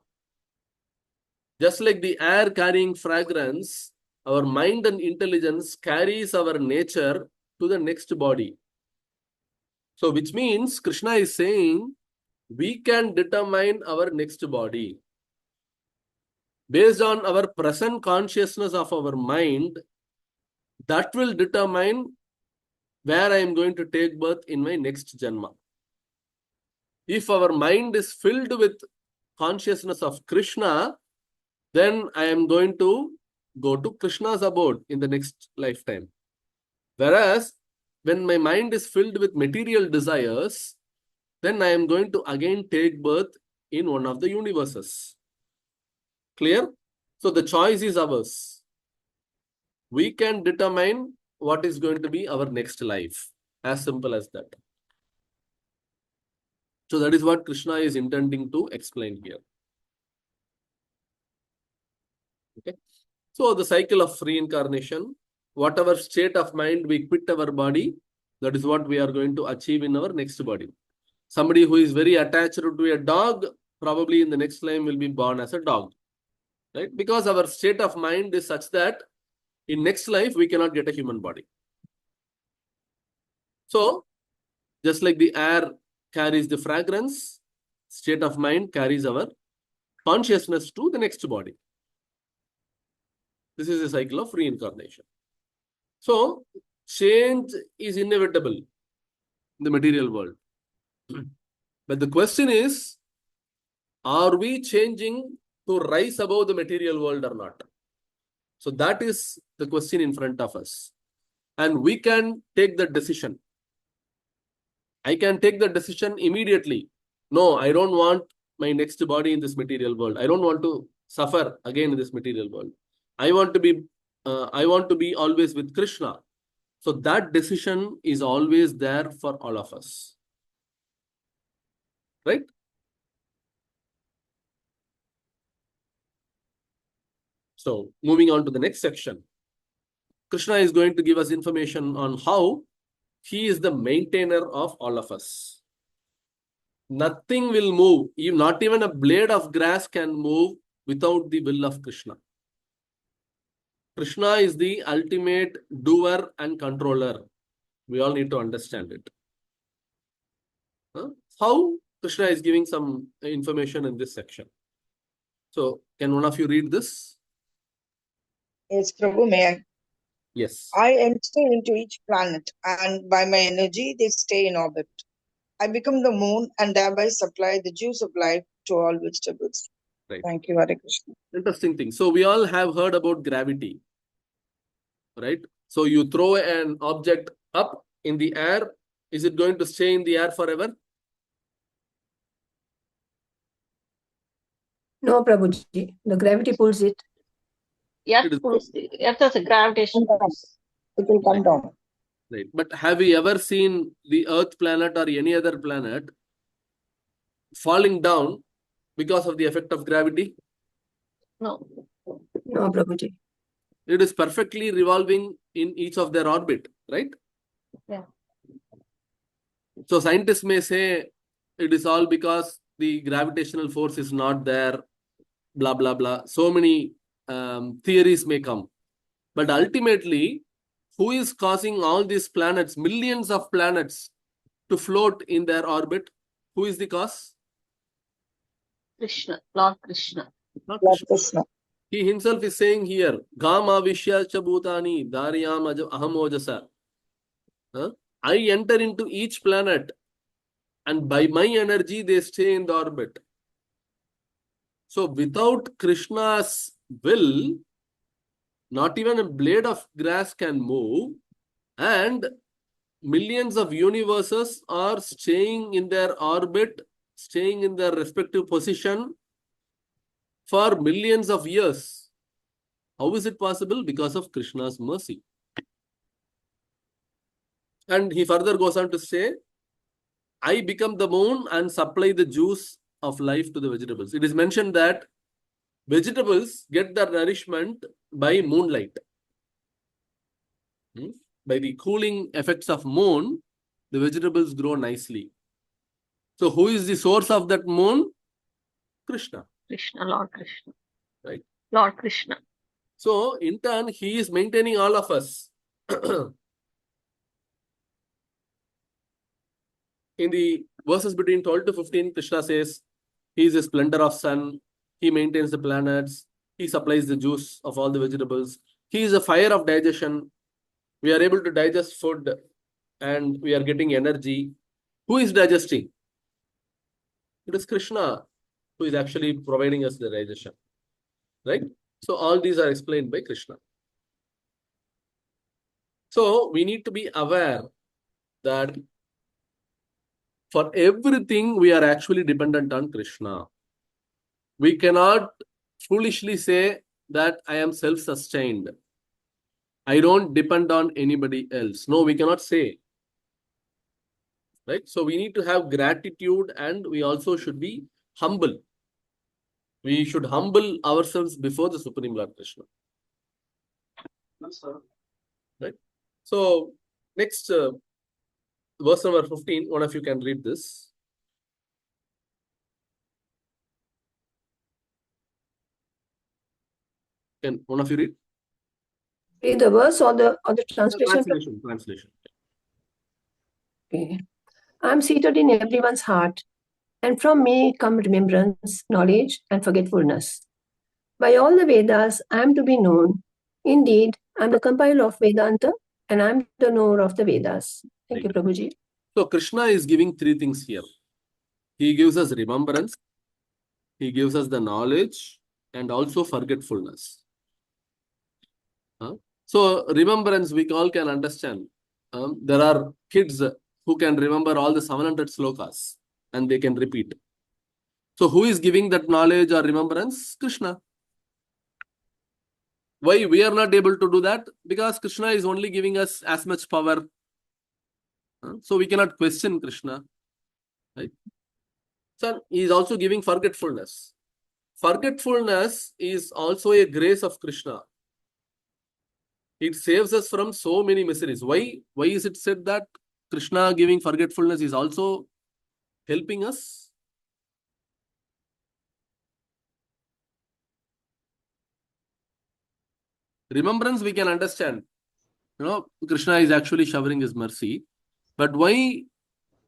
Just like the air carrying fragrance, our mind and intelligence carries our nature to the next body. So which means Krishna is saying we can determine our next body. Based on our present consciousness of our mind, that will determine where I am going to take birth in my next janma. If our mind is filled with consciousness of Krishna, then I am going to go to Krishna's abode in the next lifetime. Whereas, when my mind is filled with material desires, then I am going to again take birth in one of the universes. Clear? So the choice is ours. We can determine what is going to be our next life. As simple as that. So that is what Krishna is intending to explain here. Okay. So the cycle of reincarnation, whatever state of mind we quit our body, that is what we are going to achieve in our next body. Somebody who is very attached to a dog, probably in the next life will be born as a dog. Right? Because our state of mind is such that in next life, we cannot get a human body. So, just like the air carries the fragrance, state of mind carries our consciousness to the next body. This is a cycle of reincarnation. So, change is inevitable in the material world. But the question is, are we changing to rise above the material world or not? So that is the question in front of us. And we can take the decision. I can take the decision immediately. No, I don't want my next body in this material world. I don't want to suffer again in this material world. I want to be always with Krishna. So that decision is always there for all of us. Right? So moving on to the next section. Krishna is going to give us information on how he is the maintainer of all of us. Nothing will move. Not even a blade of grass can move without the will of Krishna. Krishna is the ultimate doer and controller. We all need to understand it. How Krishna is giving some information in this section. So, can one of you read this? Yes, Prabhu, may I? Yes. I enter into each planet, and by my energy, they stay in orbit. I become the moon and thereby supply the juice of life to all vegetables. Right. Thank you, Hare Krishna. Interesting thing. So we all have heard about gravity, right? So you throw an object up in the air, is it going to stay in the air forever? No, Prabhuji. The gravity pulls it. Earth has a gravitational force. It will come down. Right. But have you ever seen the Earth planet or any other planet falling down because of the effect of gravity? No. No, Prabhuji. It is perfectly revolving in each of their orbit, right? Yeah. So scientists may say it is all because the gravitational force is not there, blah, blah, blah. So many theories may come. But ultimately, who is causing all these planets, millions of planets, to float in their orbit? Who is the cause? Krishna, Lord Krishna. Not Lord Krishna. Krishna. He himself is saying here, Gama Vishya Chabutani Daryam Ahamojasa. I enter into each planet and by my energy they stay in the orbit. So without Krishna's will, not even a blade of grass can move, and millions of universes are staying in their orbit, staying in their respective position for millions of years. How is it possible? Because of Krishna's mercy. And he further goes on to say, I become the moon and supply the juice of life to the vegetables. It is mentioned that vegetables get their nourishment by moonlight. By the cooling effects of moon, the vegetables grow nicely. So who is the source of that moon? Krishna. Krishna, Lord Krishna. Right. Lord Krishna. So in turn, he is maintaining all of us. In the verses between 12 to 15, Krishna says, he is a splendor of sun. He maintains the planets. He supplies the juice of all the vegetables. He is a fire of digestion. We are able to digest food and we are getting energy. Who is digesting? It is Krishna who is actually providing us the digestion. Right? So all these are explained by Krishna. So we need to be aware that for everything we are actually dependent on Krishna. We cannot foolishly say that I am self-sustained. I don't depend on anybody else. No, we cannot say. Right? So we need to have gratitude and we also should be humble. We should humble ourselves before the Supreme Lord Krishna. Right? So next verse number 15, one of you can read this. Can one of you read? Read the verse or the translation? Translation. Okay. I am seated in everyone's heart, and from me come remembrance, knowledge, and forgetfulness. By all the Vedas, I am to be known. Indeed, I am the compiler of Vedanta, and I am the knower of the Vedas. Thank you, Prabhuji. So Krishna is giving three things here. He gives us remembrance, he gives us the knowledge, and also forgetfulness. So remembrance, we all can understand. There are kids who can remember all the 700 slokas and they can repeat. So who is giving that knowledge or remembrance? Krishna. Why we are not able to do that? Because Krishna is only giving us as much power. So we cannot question Krishna. Right? So he is also giving forgetfulness. Forgetfulness is also a grace of Krishna. It saves us from so many miseries. Why is it said that Krishna giving forgetfulness is also helping us? Remembrance we can understand. Krishna is actually showering his mercy. But why,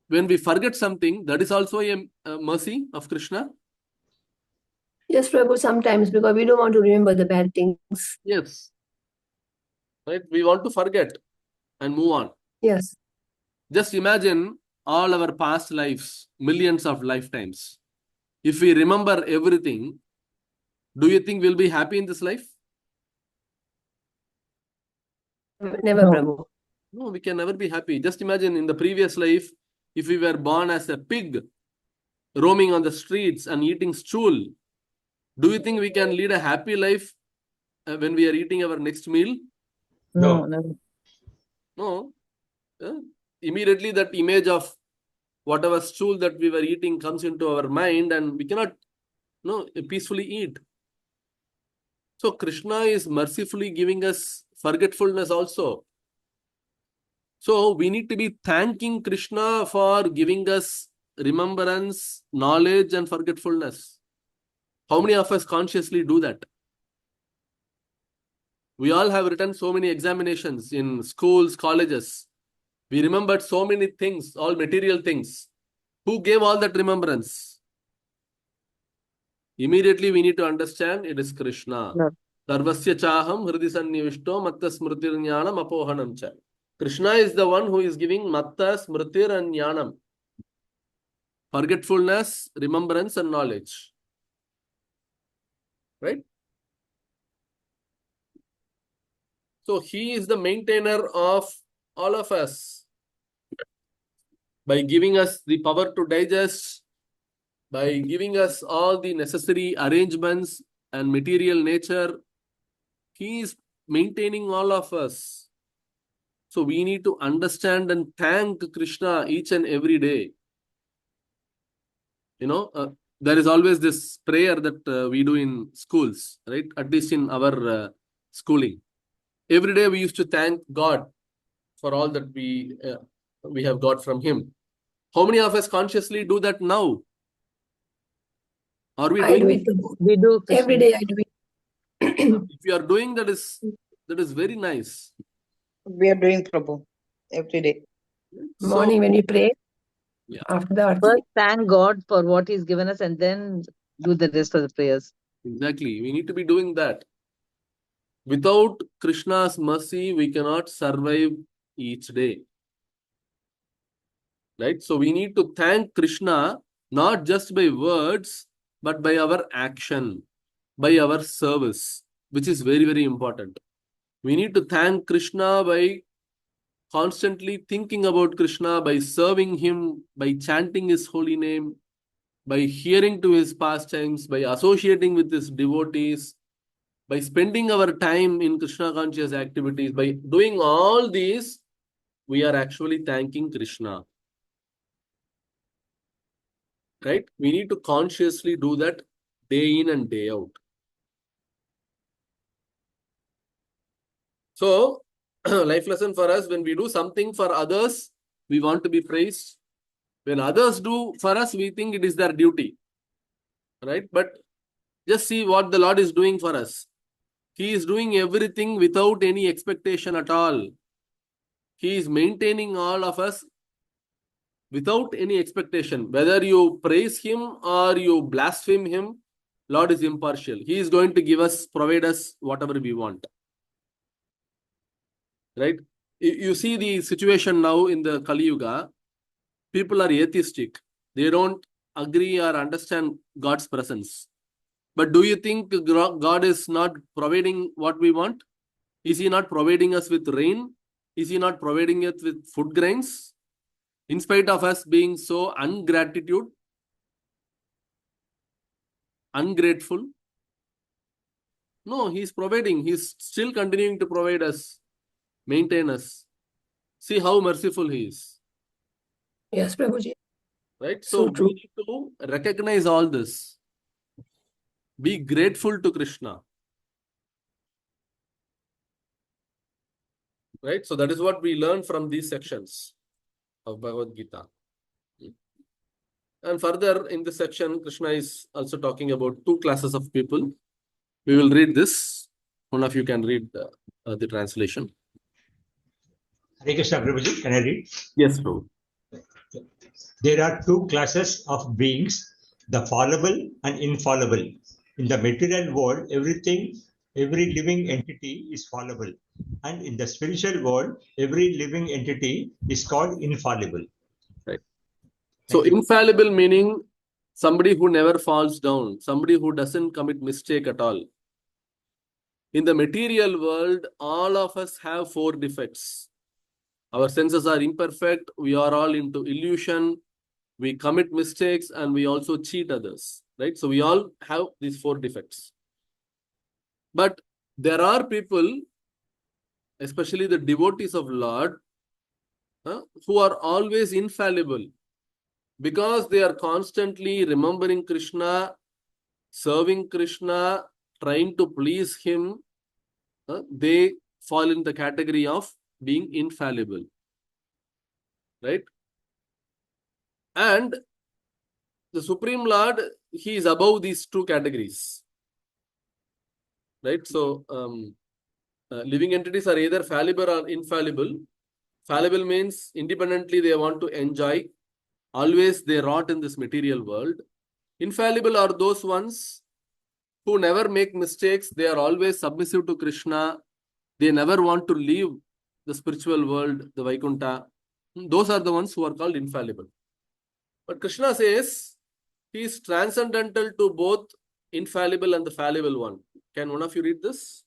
when we forget something, that is also a mercy of Krishna? Yes, Prabhu, sometimes because we don't want to remember the bad things. Yes. Right? We want to forget and move on. Yes. Just imagine all our past lives, millions of lifetimes, if we remember everything, do you think we'll be happy in this life? Never, No. Prabhu. No, we can never be happy. Just imagine in the previous life, if we were born as a pig, roaming on the streets and eating stool, do you think we can lead a happy life when we are eating our next meal? No, No. no. No. Immediately that image of whatever stool that we were eating comes into our mind and we cannot peacefully eat. So Krishna is mercifully giving us forgetfulness also. So we need to be thanking Krishna for giving us remembrance, knowledge, and forgetfulness. How many of us consciously do that? We all have written so many examinations in schools, colleges. We remembered so many things, all material things. Who gave all that remembrance? Immediately we need to understand it is Krishna. No. Sarvasya chaham hridi sannivishto matta smritir jnanam apohanam cha. Krishna is the one who is giving matta, smritir and jnanam. Forgetfulness, remembrance and knowledge. Right? So he is the maintainer of all of us. By giving us the power to digest, by giving us all the necessary arrangements and material nature, he is maintaining all of us. So we need to understand and thank Krishna each and every day. There is always this prayer that we do in schools, right? At least in our schooling. Every day we used to thank God for all that we have got from Him. How many of us consciously do that now? Are we I doing do it? it, Prabhu. We do, Krishna. Every day I do it. If you are doing that is very nice. We are doing Prabhu every day. Morning when we pray, Yeah. after the arti. First, thank God for what He's given us and then do the rest of the prayers. Exactly. We need to be doing that. Without Krishna's mercy, we cannot survive each day. Right? So we need to thank Krishna not just by words, but by our action, by our service, which is very, very important. We need to thank Krishna by constantly thinking about Krishna, by serving Him, by chanting His holy name, by hearing to His pastimes, by associating with His devotees, by spending our time in Krishna conscious activities. By doing all these, we are actually thanking Krishna. Right? We need to consciously do that day in and day out. So, life lesson for us, when we do something for others, we want to be praised. When others do for us, we think it is their duty. Right? But just see what the Lord is doing for us. He is doing everything without any expectation at all. He is maintaining all of us without any expectation. Whether you praise Him or you blaspheme Him, Lord is impartial. He is going to provide us whatever we want. Right? You see the situation now in the Kali Yuga, people are atheistic. They don't agree or understand God's presence. But do you think God is not providing what we want? Is He not providing us with rain? Is He not providing us with food grains? In spite of us being so ungrateful, ungrateful? No, He's providing. He's still continuing to provide us, maintain us. See how merciful He is. Yes, Prabhuji. Right? So So true. we need to recognize all this. Be grateful to Krishna. Right? So that is what we learn from these sections of Bhagavad Gita. And further in this section, Krishna is also talking about two classes of people. We will read this. One of you can read the translation. Hare Krishna Prabhuji, can I read? Yes, Prabhu. There are two classes of beings, the fallible and infallible. In the material world, every living entity is fallible. And in the spiritual world, every living entity is called infallible. Right. So infallible meaning somebody who never falls down, somebody who doesn't commit mistake at all. In the material world, all of us have 4 defects. Our senses are imperfect. We are all into illusion. We commit mistakes and we also cheat others, right? So we all have these 4 defects. But there are people, especially the devotees of Lord, who are always infallible because they are constantly remembering Krishna, serving Krishna, trying to please him. They fall in the category of being infallible, right? And the Supreme Lord, he is above these 2 categories, right? So living entities are either fallible or infallible. Fallible means independently they want to enjoy. Always they rot in this material world. Infallible are those ones who never make mistakes. They are always submissive to Krishna. They never want to leave the spiritual world, the Vaikuntha. Those are the ones who are called infallible. But Krishna says he is transcendental to both infallible and the fallible one. Can one of you read this?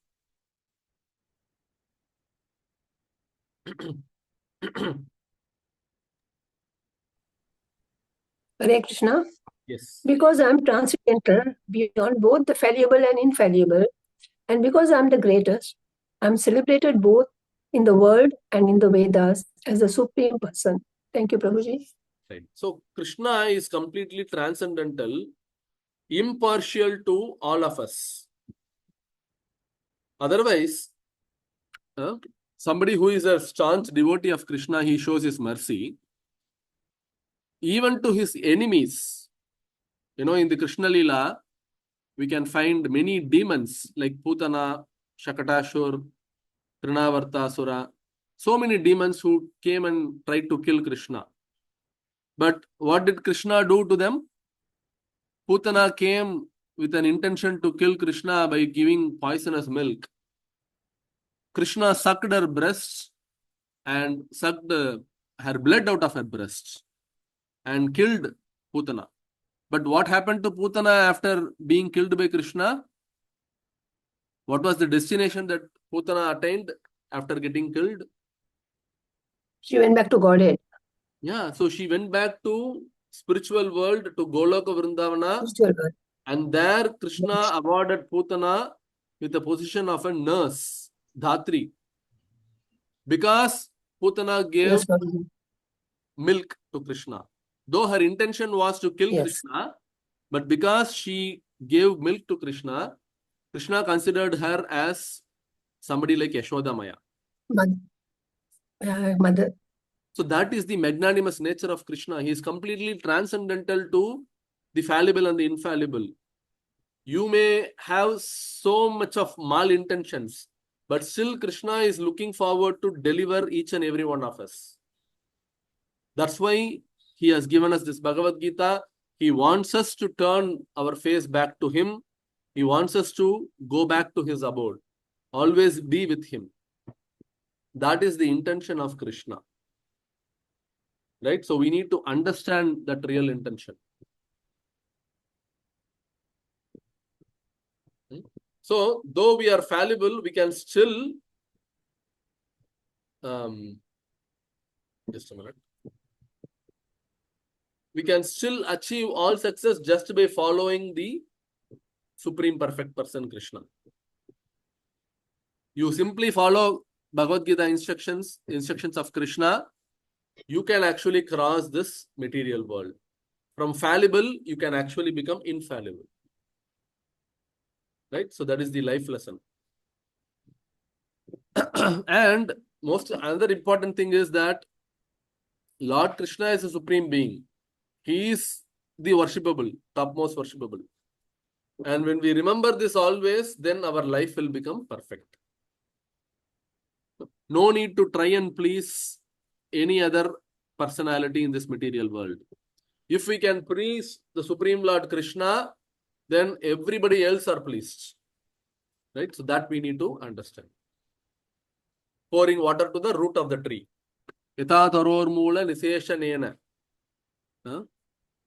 Hare Krishna. Yes. Because I am transcendental beyond both the fallible and infallible, and because I am the greatest, I am celebrated both in the world and in the Vedas as the supreme person. Thank you, Prabhuji. Right. So Krishna is completely transcendental, impartial to all of us. Otherwise, somebody who is a staunch devotee of Krishna, he shows his mercy. Even to his enemies, in the Krishna Lila, we can find many demons like Putana, Shakatashur, Trinavartasura, so many demons who came and tried to kill Krishna. But what did Krishna do to them? Putana came with an intention to kill Krishna by giving poisonous milk. Krishna sucked her breasts and sucked her blood out of her breasts and killed Putana. But what happened to Putana after being killed by Krishna? What was the destination that Putana attained after getting killed? She went back to Godhead. Yeah, so she went back to spiritual world, to Goloka Vrindavana, Spiritual world. and there Krishna awarded Putana with the position of a nurse, Dhatri, because Putana gave Yes, Prabhuji. milk to Krishna. Though her intention was to kill Yes. Krishna, but because she gave milk to Krishna, Krishna considered her as somebody like Yashoda Maya. Mother. So that is the magnanimous nature of Krishna. He is completely transcendental to the fallible and the infallible. You may have so much of malintentions, but still Krishna is looking forward to deliver each and every one of us. That's why he has given us this Bhagavad Gita. He wants us to turn our face back to him. He wants us to go back to his abode. Always be with him. That is the intention of Krishna. Right? So we need to understand that real intention. So though we are fallible, we can still just a minute. We can still achieve all success just by following the Supreme Perfect Person Krishna. You simply follow Bhagavad Gita instructions of Krishna, you can actually cross this material world. From fallible, you can actually become infallible. Right? So that is the life lesson. And another important thing is that Lord Krishna is a supreme being. He is the worshipable, topmost worshipable. And when we remember this always, then our life will become perfect. No need to try and please any other personality in this material world. If we can please the Supreme Lord Krishna, then everybody else are pleased. Right? So that we need to understand. Pouring water to the root of the tree. Yatha taror moola niseshanena.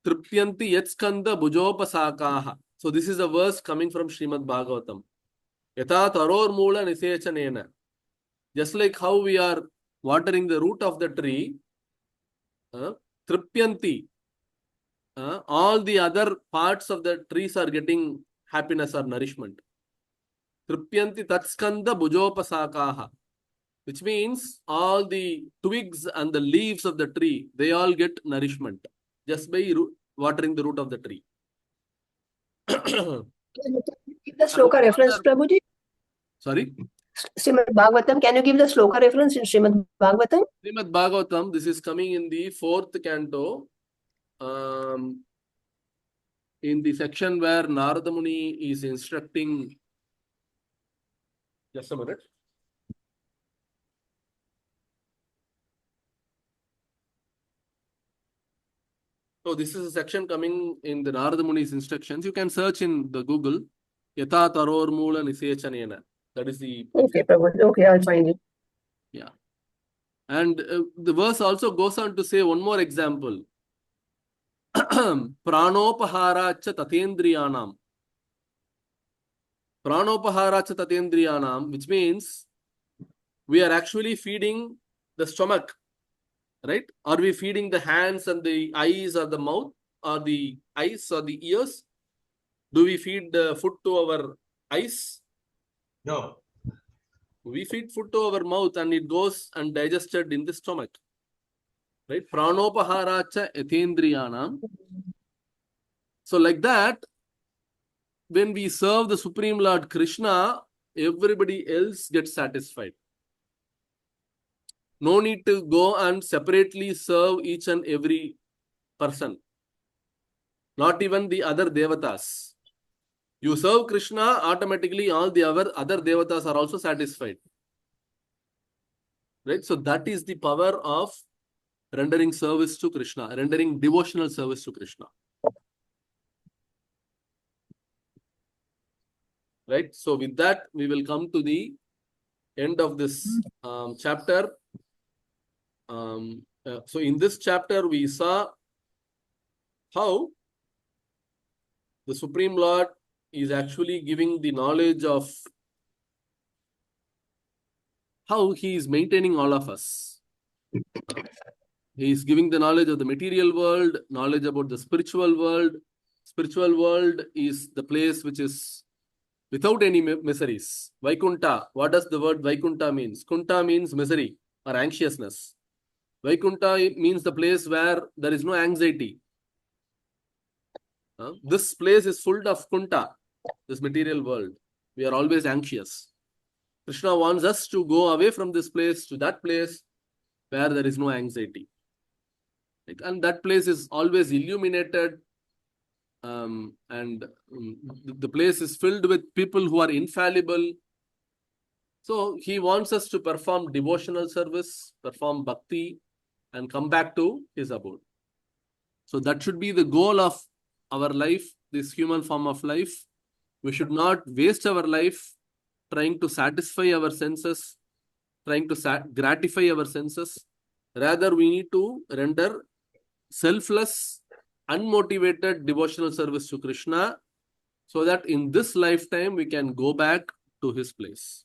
Tripyanti yatskanda bhujopasakaha. So this is a verse coming from Srimad Bhagavatam. Yatha taror mula nisechanena. Just like how we are watering the root of the tree, Tripyanti, all the other parts of the trees are getting happiness or nourishment. Tripyanti tatskanda bhujopasakaha. Which means all the twigs and the leaves of the tree, they all get nourishment just by watering the root of the tree. Can you give the sloka reference, Prabhuji? Sorry? Srimad Bhagavatam. Can you give the sloka reference in Srimad Bhagavatam? Srimad Bhagavatam, this is coming in the 4th canto, in the section where Narada Muni is instructing. Just a minute. So this is a section coming in the Narada Muni's instructions. You can search in the Google. Yatha taror mula nisechanena. That is the... Okay, Prabhuji. Okay, I'll find it. Yeah. And the verse also goes on to say one more example. Pranopaharacha tatendriyanam. Pranopaharacha tatendriyanam, which means we are actually feeding the stomach, right? Are we feeding the hands and the eyes or the mouth or the eyes or the ears? Do we feed the food to our eyes? No. We feed food to our mouth and it goes and digested in the stomach. Right? Pranopaharacha yathendriyanam. So like that, when we serve the Supreme Lord Krishna, everybody else gets satisfied. No need to go and separately serve each and every person. Not even the other devatas. You serve Krishna, automatically all the other devatas are also satisfied. Right? So that is the power of rendering service to Krishna, rendering devotional service to Krishna. Right? So with that, we will come to the end of this chapter. So in this chapter, we saw how the Supreme Lord is actually giving the knowledge of how he is maintaining all of us. He is giving the knowledge of the material world, knowledge about the spiritual world. Spiritual world is the place which is without any miseries. Vaikunta. What does the word Vaikunta means? Kunta means misery or anxiousness. Vaikunta means the place where there is no anxiety. This place is full of kunta, this material world. We are always anxious. Krishna wants us to go away from this place to that place where there is no anxiety. And that place is always illuminated, and the place is filled with people who are infallible. So he wants us to perform devotional service, perform bhakti, and come back to his abode. So that should be the goal of our life, this human form of life. We should not waste our life trying to satisfy our senses, trying to gratify our senses. Rather, we need to render selfless, unmotivated devotional service to Krishna so that in this lifetime we can go back to his place.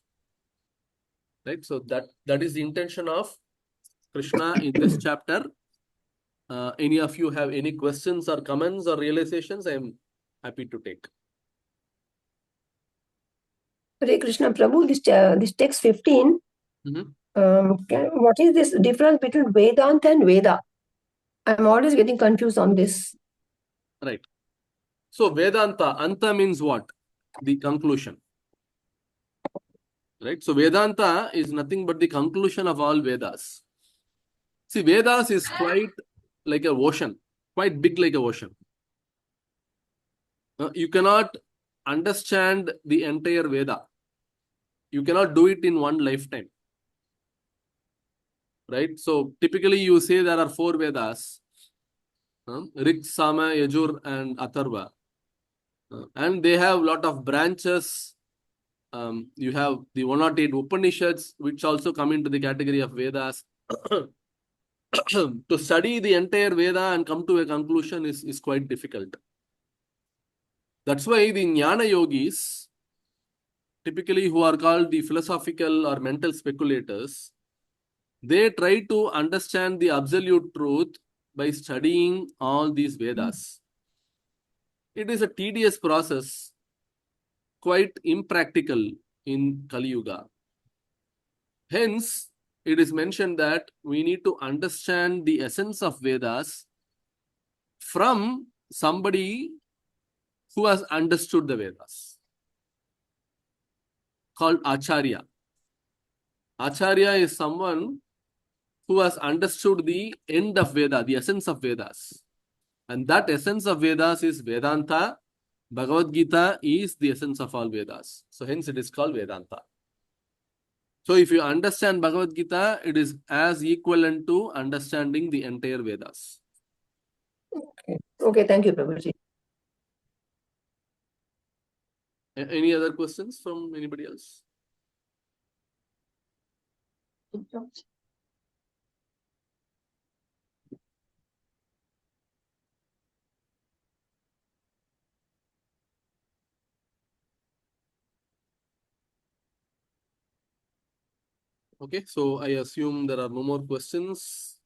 Right? So that is the intention of Krishna in this chapter. Any of you have any questions or comments or realizations? I am happy to take. Hare Krishna Prabhu, this text 15, what is this difference between Vedanta and Veda? I'm always getting confused on this. Right. So Vedanta, Anta means what? The conclusion. Right. So Vedanta is nothing but the conclusion of all Vedas. See, Vedas is quite like an ocean, quite big like an ocean. You cannot understand the entire Veda. You cannot do it in one lifetime. Right? So typically you say there are 4 Vedas. Rig, Sama, Yajur and Atharva. And they have a lot of branches. You have the 108 Upanishads, which also come into the category of Vedas. to study the entire Veda and come to a conclusion is quite difficult. That's why the Jnana yogis, typically who are called the philosophical or mental speculators, they try to understand the absolute truth by studying all these Vedas. It is a tedious process, quite impractical in Kali Yuga. Hence, it is mentioned that we need to understand the essence of Vedas from somebody who has understood the Vedas, called Acharya. Acharya is someone who has understood the end of Veda, the essence of Vedas. And that essence of Vedas is Vedanta. Bhagavad Gita is the essence of all Vedas. So hence it is called Vedanta. So if you understand Bhagavad Gita, it is as equivalent to understanding the entire Vedas. Okay, thank you, Prabhuji. Any other questions from anybody else? Okay, so I assume there are no more questions.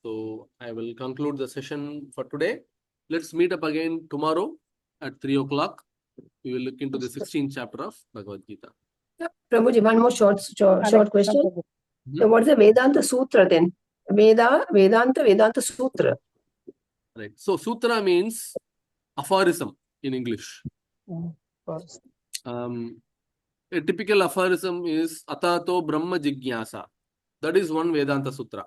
So I will conclude the session for today. Let's meet up again tomorrow at 3 o'clock. We will look into the 16th chapter of Bhagavad Gita. Prabhuji, one more short question. So what's the Vedanta Sutra then? Vedanta Sutra. Right. So sutra means aphorism in English. A typical aphorism is Atato Brahma Jigyasa. That is one Vedanta Sutra.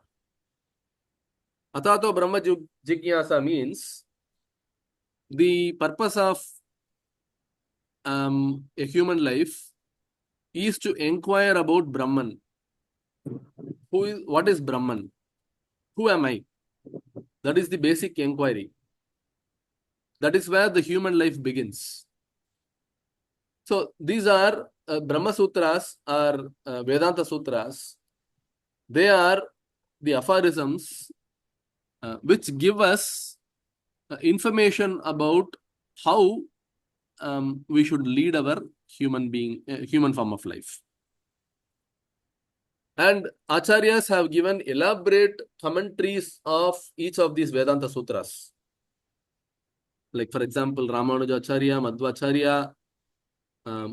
Atato Brahma Jigyasa means the purpose of a human life is to inquire about Brahman. What is Brahman? Who am I? That is the basic inquiry. That is where the human life begins. So these are Brahma Sutras or Vedanta Sutras. They are the aphorisms which give us information about how we should lead our human form of life. And Acharyas have given elaborate commentaries of each of these Vedanta Sutras. Like, for example, Ramanujacharya, Madhvacharya,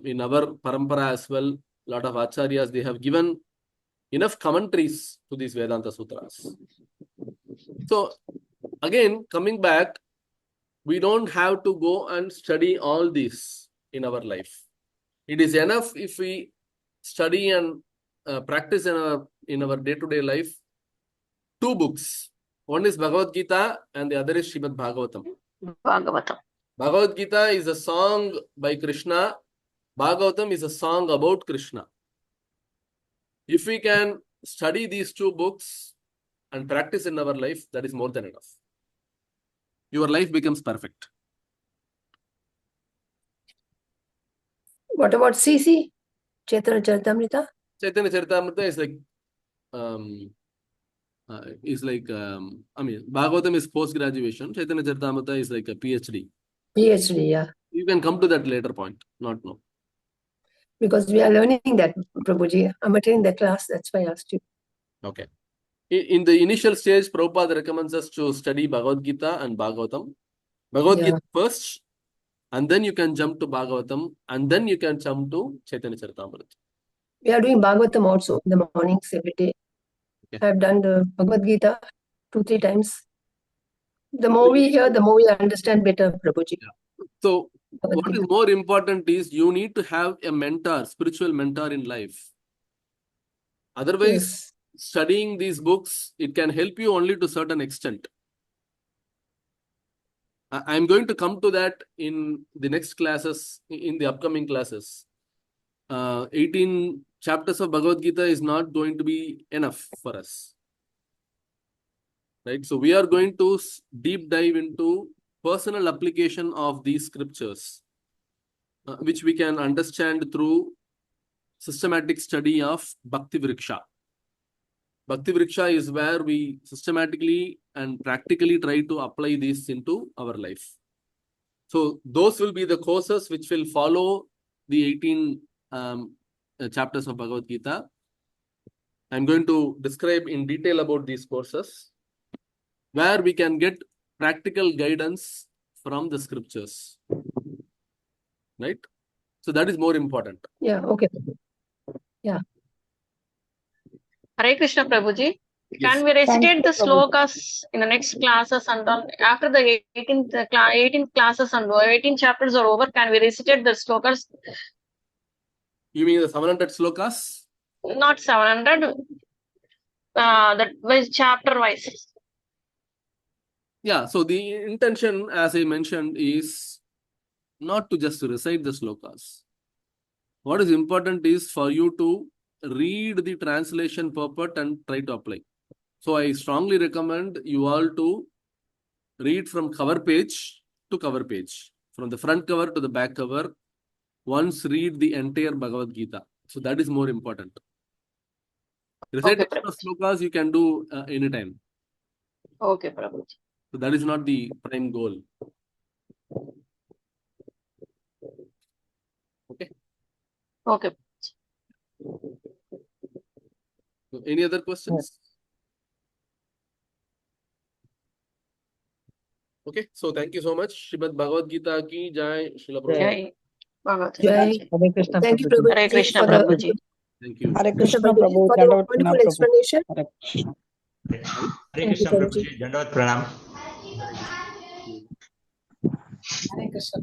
in our parampara as well, a lot of Acharyas, they have given enough commentaries to these Vedanta Sutras. So, again, coming back, we don't have to go and study all these in our life. It is enough if we study and practice in our day-to-day life 2 books. One is Bhagavad Gita and the other is Srimad Bhagavatam. Bhagavatam. Bhagavad Gita is a song by Krishna. Bhagavatam is a song about Krishna. If we can study these 2 books and practice in our life, that is more than enough. Your life becomes perfect. What about CC? Chaitanya Charitamrita? Chaitanya Charitamrita is like, Bhagavatam is post-graduation. Chaitanya Charitamrita is like a PhD. PhD, yeah. You can come to that later point, not now. Because we are learning that, Prabhuji. I'm attending the class, that's why I asked you. Okay. In the initial stage, Prabhupada recommends us to study Bhagavad Gita and Bhagavatam. Bhagavad Gita first, and then you can jump to Bhagavatam, and then you can jump to Chaitanya Charitamrita. We are doing Bhagavatam also in the mornings every day. Okay. I've done the Bhagavad Gita 2-3 times. The more we hear, the more we understand better, Prabhuji. Yeah. So, what is more important is you need to have a mentor, spiritual mentor in life. Otherwise, studying these books, it can help you only to a certain extent. I'm going to come to that in the next classes, in the upcoming classes. 18 chapters of Bhagavad Gita is not going to be enough for us. Right? So we are going to deep dive into personal application of these scriptures, which we can understand through systematic study of Bhakti Vriksha. Bhakti Vriksha is where we systematically and practically try to apply this into our life. So those will be the courses which will follow the 18 chapters of Bhagavad Gita. I'm going to describe in detail about these courses, where we can get practical guidance from the scriptures. Right? So that is more important. Yeah, okay. Hare Krishna Prabhuji. Yes. Can we recitate the Prabhuji. slokas in the next classes and all? After the 18th classes and 18 chapters are over, can we recitate the slokas? You mean the 700 slokas? Not 700, that was chapter wise. Yeah, so the intention, as I mentioned, is not to just recite the slokas. What is important is for you to read the translation purport and try to apply. So I strongly recommend you all to read from cover page to cover page, from the front cover to the back cover. Once read the entire Bhagavad Gita. So that is more important. Recitation of slokas you can do anytime. Okay, Prabhuji. So that is not the prime goal. Okay. Okay. So any other questions? Okay. So thank you so much. Srimad Bhagavad Gita ki jai. Srila Prabhupada. Jai Bhagavad Jai. Gita. Hare Krishna Thank you, Prabhuji. Hare Prabhuji, Krishna for the Prabhuji. Thank you. Hare Krishna Krishna Prabhuji, Prabhu. for the Dandavat wonderful Pranam, Prabhu. explanation. Hare Thank you, Krishna Prabhuji. Prabhuji, Dandavad Pranam. Hare Krishna.